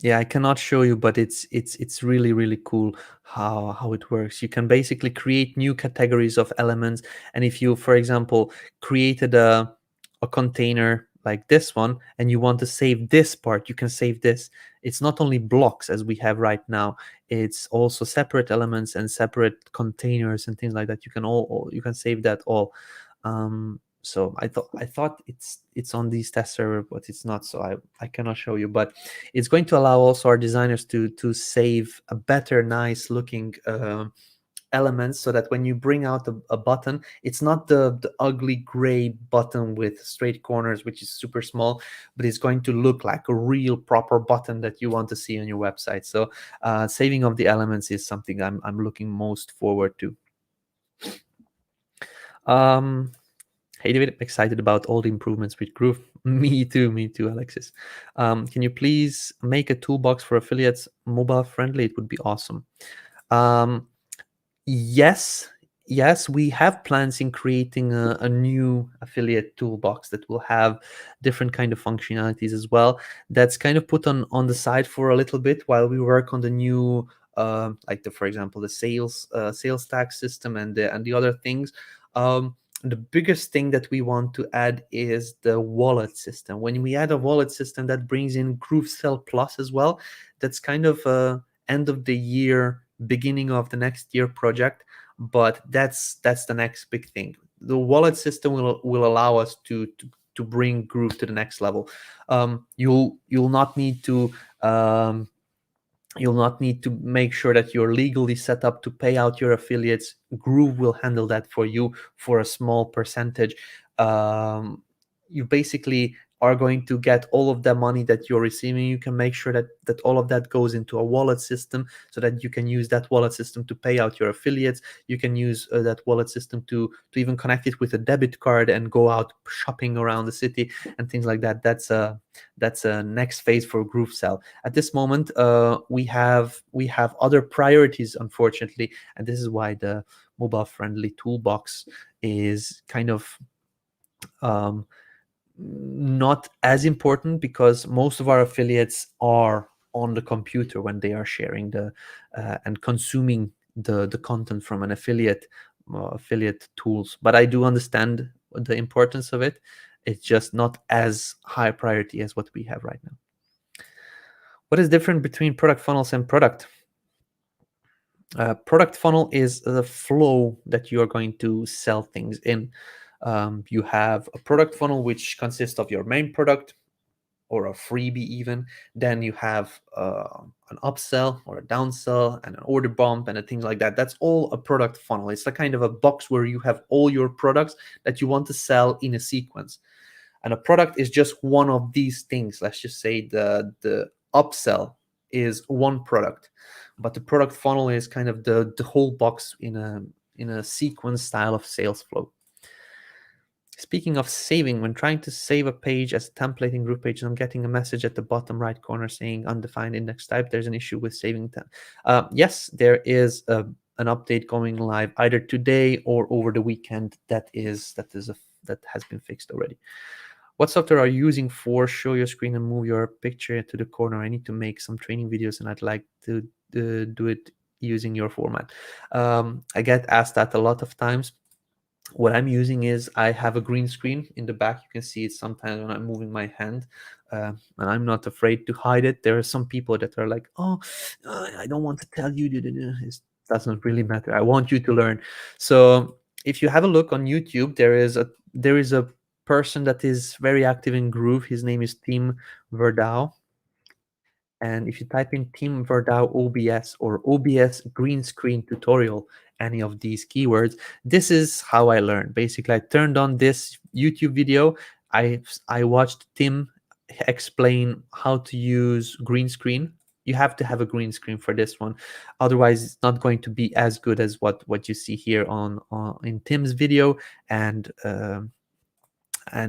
Yeah, I cannot show you, but it's really cool how it works. You can basically create new categories of elements, and if you, for example, created a container like this one and you want to save this part, you can save this. It's not only blocks as we have right now, it's also separate elements and separate containers and things like that. You can you can save that all. So I thought it's on these test server, but it's not, so I cannot show you. But it's going to allow also our designers to save a better, nice looking elements, so that when you bring out a button, it's not the ugly gray button with straight corners, which is super small, but it's going to look like a real proper button that you want to see on your website. So saving of the elements is something I'm looking most forward to. Hey David, I'm excited about all the improvements with Groove. Me too, Alexis. Can you please make a toolbox for affiliates mobile friendly? It would be awesome. Yes, we have plans in creating a new affiliate toolbox that will have different kind of functionalities as well. That's kind of put on the side for a little bit while we work on the new, like for example, the sales tax system and the other things. The biggest thing that we want to add is the wallet system. When we add a wallet system, that brings in GrooveSell Plus as well. That's kind of end of the year, beginning of the next year project, but that's the next big thing. The wallet system will allow us to bring Groove to the next level. You'll not need to make sure that you're legally set up to pay out your affiliates. Groove will handle that for you for a small percentage. You basically are going to get all of the money that you're receiving. You can make sure that all of that goes into a wallet system, so that you can use that wallet system to pay out your affiliates. You can use that wallet system to even connect it with a debit card and go out shopping around the city and things like that. That's a next phase for GrooveSell. At this moment, we have other priorities, unfortunately, and this is why the mobile friendly toolbox is kind of not as important because most of our affiliates are on the computer when they are sharing the and consuming the content from an affiliate tools. But I do understand the importance of it. It's just not as high priority as what we have right now. What is different between product funnels and product? Product funnel is the flow that you are going to sell things in. You have a product funnel which consists of your main product or a freebie even. Then you have an upsell or a downsell and an order bump and things like that. That's all a product funnel. It's a kind of a box where you have all your products that you want to sell in a sequence. And a product is just one of these things. Let's just say the upsell is one product, but the product funnel is kind of the whole box in a sequence style of sales flow. Speaking of saving, when trying to save a page as a template in GroovePages, I'm getting a message at the bottom right corner saying undefined index type. There's an issue with saving time. Yes, there is an update going live either today or over the weekend. That has been fixed already. What software are you using for show your screen and move your picture to the corner? I need to make some training videos and I'd like to do it using your format. I get asked that a lot of times. What I'm using is I have a green screen in the back. You can see it sometimes when I'm moving my hand, and I'm not afraid to hide it. There are some people that are like, oh, I don't want to tell you. It doesn't really matter. I want you to learn. So if you have a look on YouTube, there is a person that is very active in Groove. His name is Tim Verdau. And if you type in Tim Verdau OBS or OBS green screen tutorial, any of these keywords, this is how I learned. Basically, I turned on this YouTube video. I watched Tim explain how to use green screen. You have to have a green screen for this one, otherwise it's not going to be as good as what you see here on in Tim's video and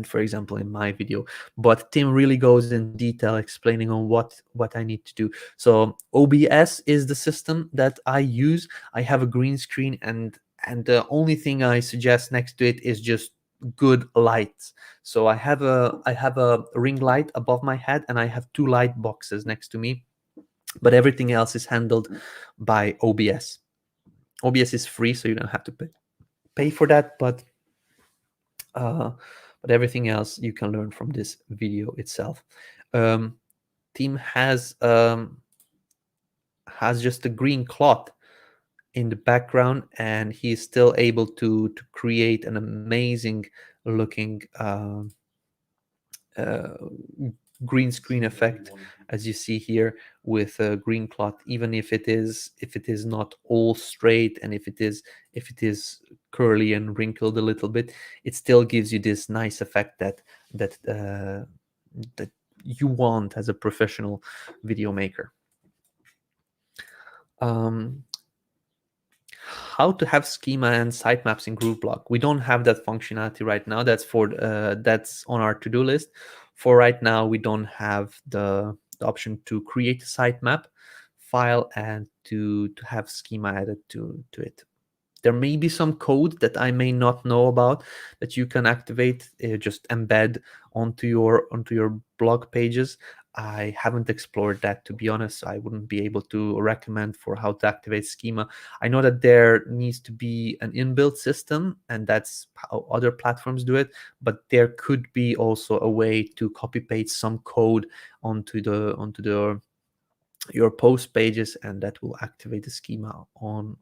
for example in my video. But Tim really goes in detail explaining on what I need to do. So OBS is the system that I use. I have a green screen, and the only thing I suggest next to it is just good lights. So I have a ring light above my head, and I have two light boxes next to me, but everything else is handled by OBS. OBS is free, so you don't have to pay for that, but everything else you can learn from this video itself. Tim has just a green cloth in the background, and he's still able to create an amazing looking green screen effect, as you see here, with a green cloth. Even if it is not all straight, and if it is curly and wrinkled a little bit, it still gives you this nice effect that you want as a professional video maker. How to have schema and sitemaps in GrooveBlog. We don't have that functionality right now. That's on our to-do list. For right now, we don't have the option to create a sitemap file and to have schema added to it. There may be some code that I may not know about that you can activate, just embed onto your blog pages. I haven't explored that, to be honest, so I wouldn't be able to recommend for how to activate schema. I know that there needs to be an inbuilt system, and that's how other platforms do it, but there could be also a way to copy paste some code onto your post pages, and that will activate the schema on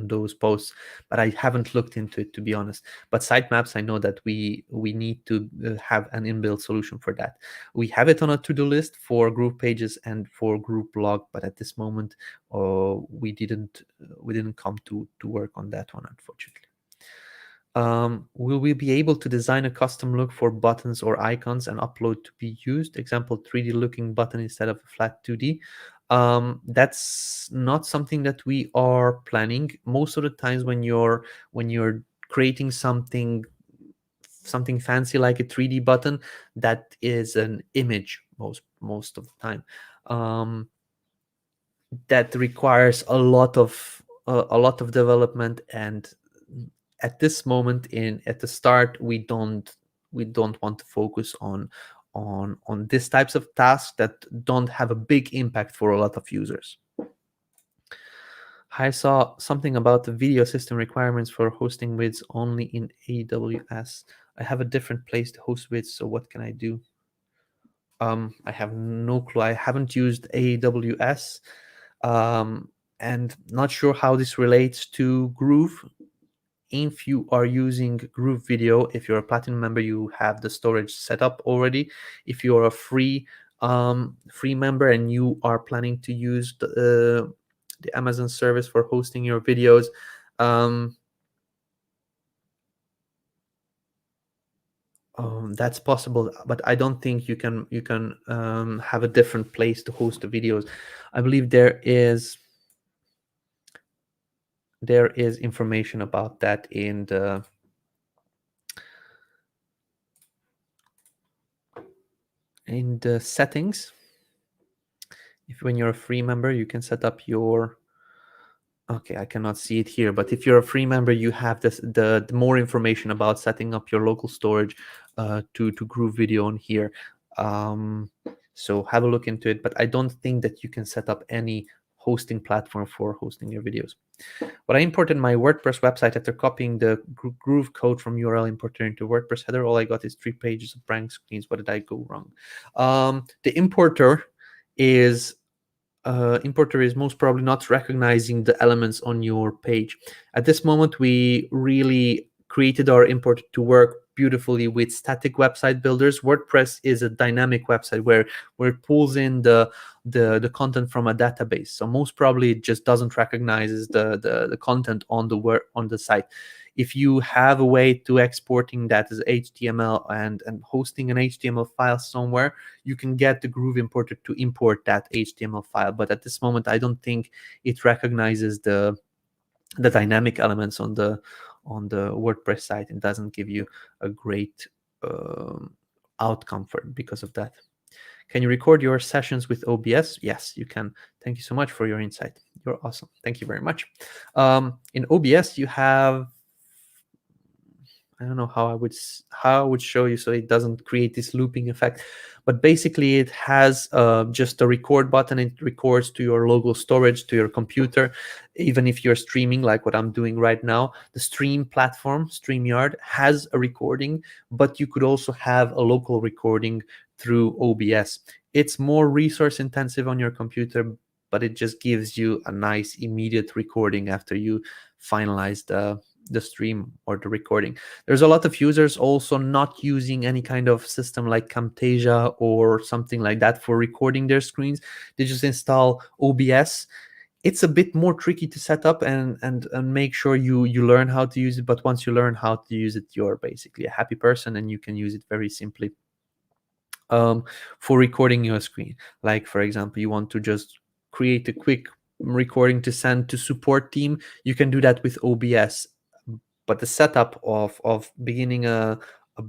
those posts. But I haven't looked into it, to be honest. But sitemaps, I know that we need to have an inbuilt solution for that. We have it on a to-do list for GroovePages and for GrooveBlog, but at this moment we didn't come to work on that one, unfortunately. Will we be able to design a custom look for buttons or icons and upload to be used? Example, 3D looking button instead of a flat 2D. That's not something that we are planning. Most of the times when you're creating something fancy like a 3D button, that is an image most of the time. That requires a lot of development, and at this moment at the start we don't we don't want to focus on these types of tasks that don't have a big impact for a lot of users. I saw something about the video system requirements for hosting vids only in AWS. I have a different place to host vids, so what can I do? I have no clue. I haven't used AWS, and not sure how this relates to Groove. If you are using Groove Video, if you're a Platinum member, you have the storage set up already. If you're a free member and you are planning to use the Amazon service for hosting your videos, that's possible, but I don't think you can have a different place to host the videos. I believe there is information about that in the settings. If when you're a free member, you can set up your, okay, I cannot see it here, but if you're a free member, you have this the more information about setting up your local storage to Groove Video on here. So have a look into it, but I don't think that you can set up any hosting platform for hosting your videos. But I imported my WordPress website after copying the Groove code from URL importer into WordPress header. All I got is 3 pages of blank screens. What did I go wrong? The importer is most probably not recognizing the elements on your page. At this moment, we really created our import to work beautifully with static website builders. WordPress is a dynamic website where it pulls in the content from a database. So most probably it just doesn't recognize the content on the site. If you have a way to exporting that as HTML and hosting an HTML file somewhere, you can get the Groove importer to import that HTML file. But at this moment, I don't think it recognizes the dynamic elements on the WordPress site. It doesn't give you a great outcome because of that. Can you record your sessions with OBS? Yes, you can. Thank you so much for your insight. You're awesome. Thank you very much. In OBS, you have, I don't know how I would show you so it doesn't create this looping effect, but basically it has just a record button. It records to your local storage, to your computer. Even if you're streaming like what I'm doing right now, the stream platform, StreamYard, has a recording, but you could also have a local recording through OBS. It's more resource intensive on your computer, but it just gives you a nice immediate recording after you finalize the stream or the recording. There's a lot of users also not using any kind of system like Camtasia or something like that for recording their screens. They just install OBS. It's a bit more tricky to set up and make sure you learn how to use it. But once you learn how to use it, you're basically a happy person and you can use it very simply for recording your screen. Like, for example, you want to just create a quick recording to send to support team. You can do that with OBS. But the setup of beginning a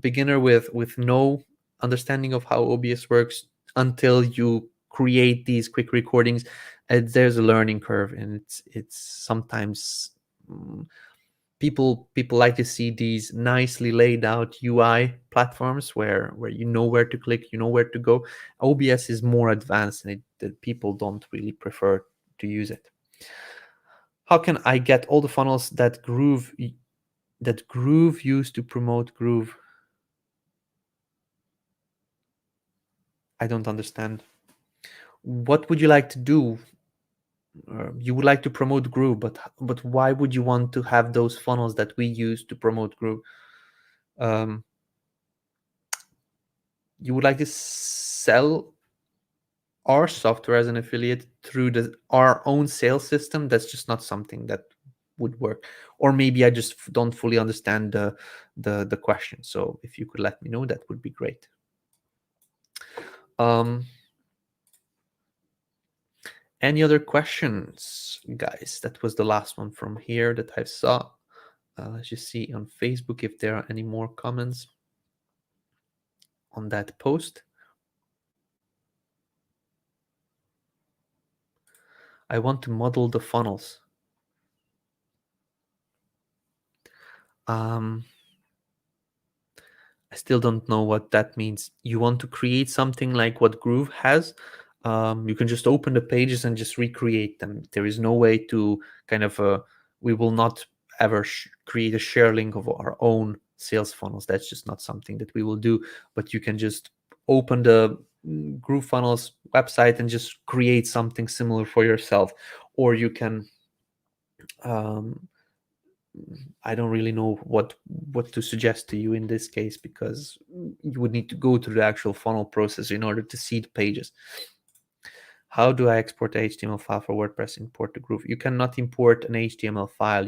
beginner with no understanding of how OBS works until you create these quick recordings, there's a learning curve, and it's sometimes people like to see these nicely laid out UI platforms where you know where to click, you know where to go. OBS is more advanced, and that people don't really prefer to use it. How can I get all the funnels that Groove used to promote Groove? I don't understand. What would you like to do? You would like to promote Groove, but why would you want to have those funnels that we use to promote Groove? You would like to sell our software as an affiliate through our own sales system. That's just not something that would work. Or maybe I just don't fully understand the question. So if you could let me know, that would be great. Any other questions, guys? That was the last one from here that I saw. Let's just see on Facebook if there are any more comments on that post. I want to model the funnels. I still don't know what that means. You want to create something like what Groove has. You can just open the pages and just recreate them. There is no way to kind of, we will not ever create a share link of our own sales funnels. That's just not something that we will do. But you can just open the Groove Funnels website and just create something similar for yourself. Or you can, I don't really know what to suggest to you in this case, because you would need to go through the actual funnel process in order to see the pages. How do I export the HTML file for WordPress? Import to Groove. You cannot import an HTML file.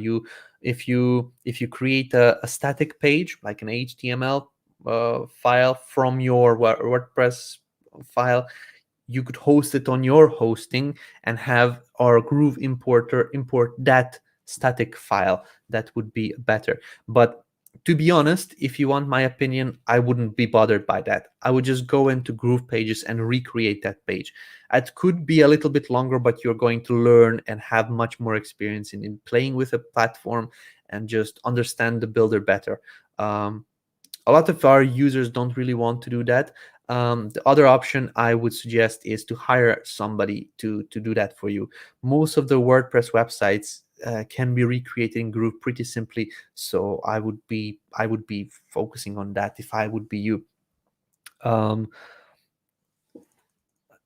If you create a static page like an HTML file from your WordPress file, you could host it on your hosting and have our Groove importer import that static file. That would be better. But to be honest, if you want my opinion, I wouldn't be bothered by that. I would just go into GroovePages and recreate that page. It could be a little bit longer, but you're going to learn and have much more experience in playing with a platform and just understand the builder better. A lot of our users don't really want to do that. The other option I would suggest is to hire somebody to do that for you. Most of the WordPress websites can be recreated in Groove pretty simply, so I would be focusing on that if I would be you.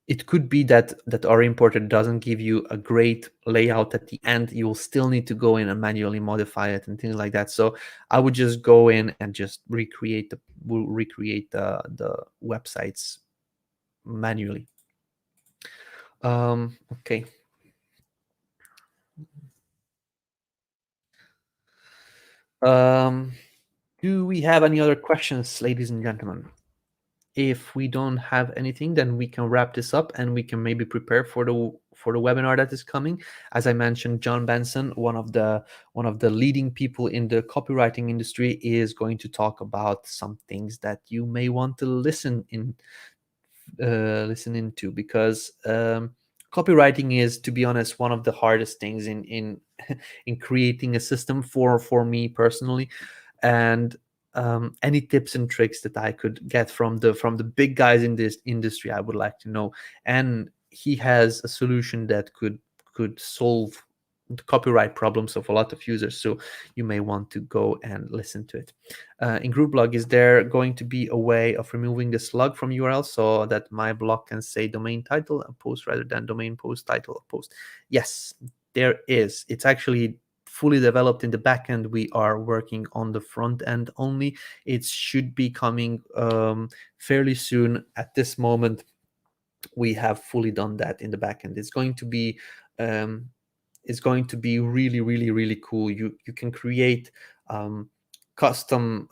It could be that our importer doesn't give you a great layout at the end. You will still need to go in and manually modify it and things like that. So I would just go in and just recreate the websites manually. Okay. Do we have any other questions, ladies and gentlemen? If we don't have anything, then we can wrap this up and we can maybe prepare for the webinar that is coming. As I mentioned, John Benson, one of the leading people in the copywriting industry, is going to talk about some things that you may want to listen into, because copywriting is, to be honest, one of the hardest things in in creating a system for me personally. And any tips and tricks that I could get from the big guys in this industry, I would like to know. And he has a solution that could solve the copyright problems of a lot of users, so you may want to go and listen to it. In GrooveBlog, is there going to be a way of removing the slug from URL so that my blog can say domain title and post rather than domain post title of post? Yes, there is. It's actually fully developed in the backend. We are working on the front end only. It should be coming fairly soon. At this moment, we have fully done that in the backend. It's going to be really, really, really cool. You can create custom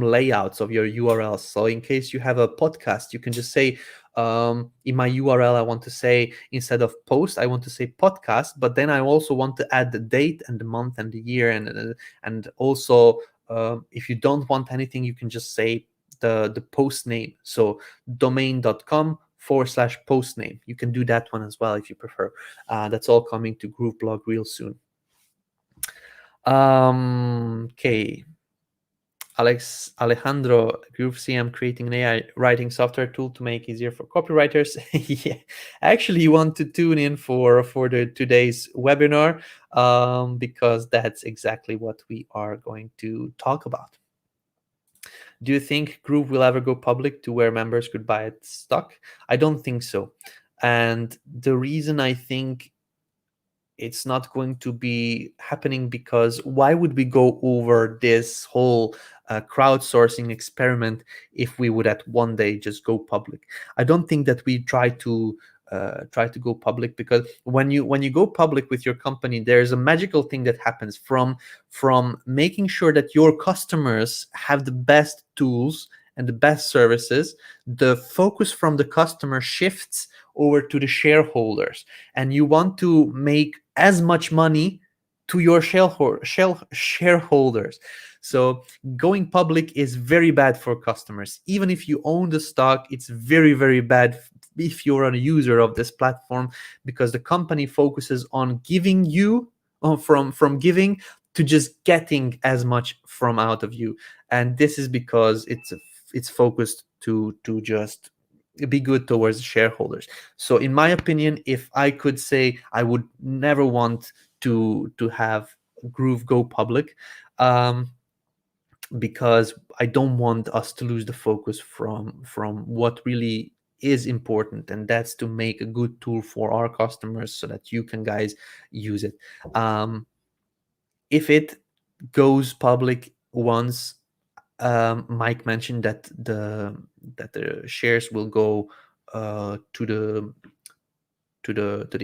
layouts of your URLs. So in case you have a podcast, you can just say, in my URL, I want to say, instead of post, I want to say podcast, but then I also want to add the date and the month and the year, and also if you don't want anything, you can just say the post name. So domain.com/post name. You can do that one as well if you prefer. That's all coming to GrooveBlog real soon. Okay. Alejandro, GrooveCM creating an AI writing software tool to make easier for copywriters. Yeah, actually, you want to tune in for today's webinar, because that's exactly what we are going to talk about. Do you think Groove will ever go public to where members could buy it stock? I don't think so. And the reason I think it's not going to be happening, because why would we go over this whole crowdsourcing experiment if we would at one day just go public? I don't think that we try to go public, because when you go public with your company, there's a magical thing that happens from making sure that your customers have the best tools and the best services. The focus from the customer shifts over to the shareholders, and you want to make as much money to your shareholders. So going public is very bad for customers. Even if you own the stock, it's very, very bad if you're a user of this platform, because the company focuses on giving you from giving to just getting as much from out of you. And this is because it's focused to just be good towards the shareholders. So in my opinion, if I could say, I would never want to have Groove go public, because I don't want us to lose the focus from what really is important, and that's to make a good tool for our customers so that you can guys use it. If it goes public once, Mike mentioned that the shares will go to the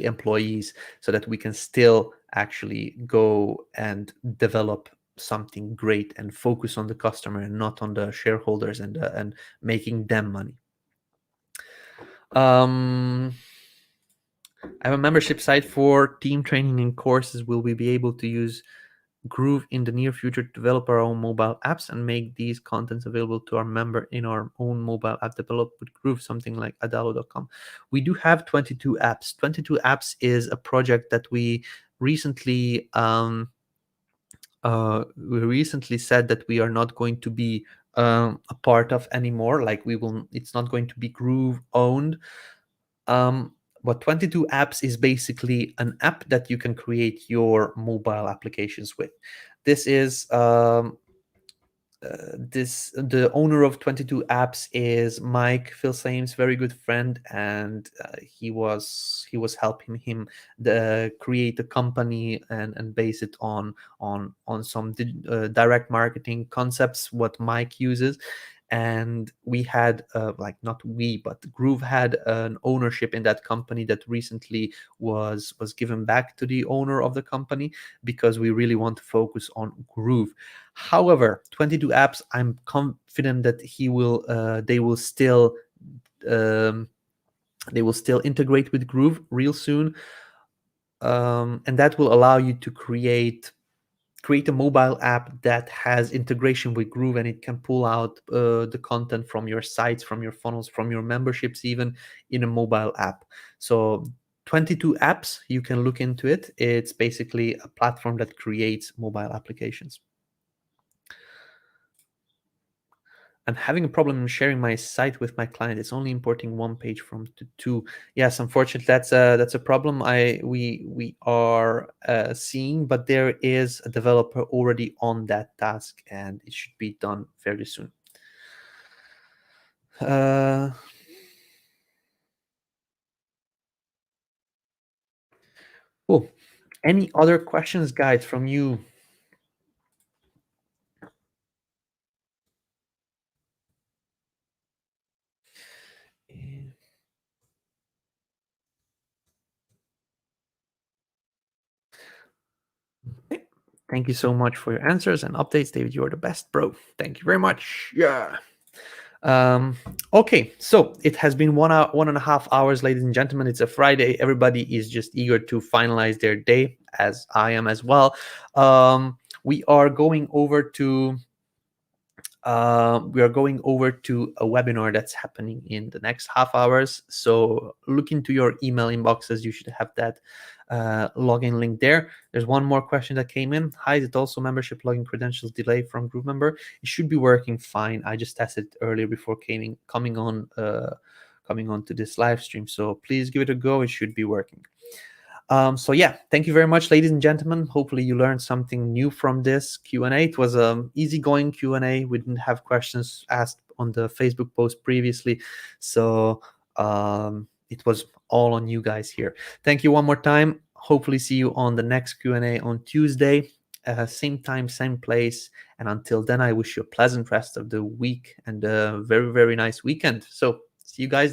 employees, so that we can still actually go and develop something great and focus on the customer and not on the shareholders and making them money. I have a membership site for team training and courses. Will we be able to use Groove in the near future to develop our own mobile apps and make these contents available to our member in our own mobile app developed with Groove, something like adalo.com? We do have 22 apps. 22 apps is a project that we recently said that we are not going to be a part of anymore. Like, it's not going to be Groove owned. But 22 apps is basically an app that you can create your mobile applications with. This is the owner of 22 apps is Mike Filsame's very good friend, and he was helping him create a company and base it on some direct marketing concepts what Mike uses. And we had like, not we, but Groove had an ownership in that company that recently was given back to the owner of the company, because we really want to focus on Groove. However, 22 apps, I'm confident that they will still integrate with Groove real soon, and that will allow you to create a mobile app that has integration with Groove, and it can pull out the content from your sites, from your funnels, from your memberships, even in a mobile app. So 22 apps, you can look into it. It's basically a platform that creates mobile applications. I'm having a problem sharing my site with my client. It's only importing one page from two. Yes, unfortunately, that's a problem we are seeing, but there is a developer already on that task, and it should be done fairly soon. Cool. Any other questions, guys, from you? Thank you so much for your answers and updates, David. You're the best, bro. Thank you very much. Yeah. Okay, so it has been 1.5 hours, ladies and gentlemen. It's a Friday. Everybody is just eager to finalize their day, as I am as well. We are going over to a webinar that's happening in the next half hours. So look into your email inboxes. You should have that login link there. There's one more question that came in. Hi, is it also membership login credentials delay from GrooveMember? It should be working fine. I just tested earlier before coming on to this live stream. So please give it a go. It should be working. So yeah, thank you very much, ladies and gentlemen. Hopefully you learned something new from this Q&A. It was an easygoing Q&A. We didn't have questions asked on the Facebook post previously. So it was all on you guys here. Thank you one more time. Hopefully see you on the next Q&A on Tuesday. Same time, same place. And until then, I wish you a pleasant rest of the week and a very, very nice weekend. So see you guys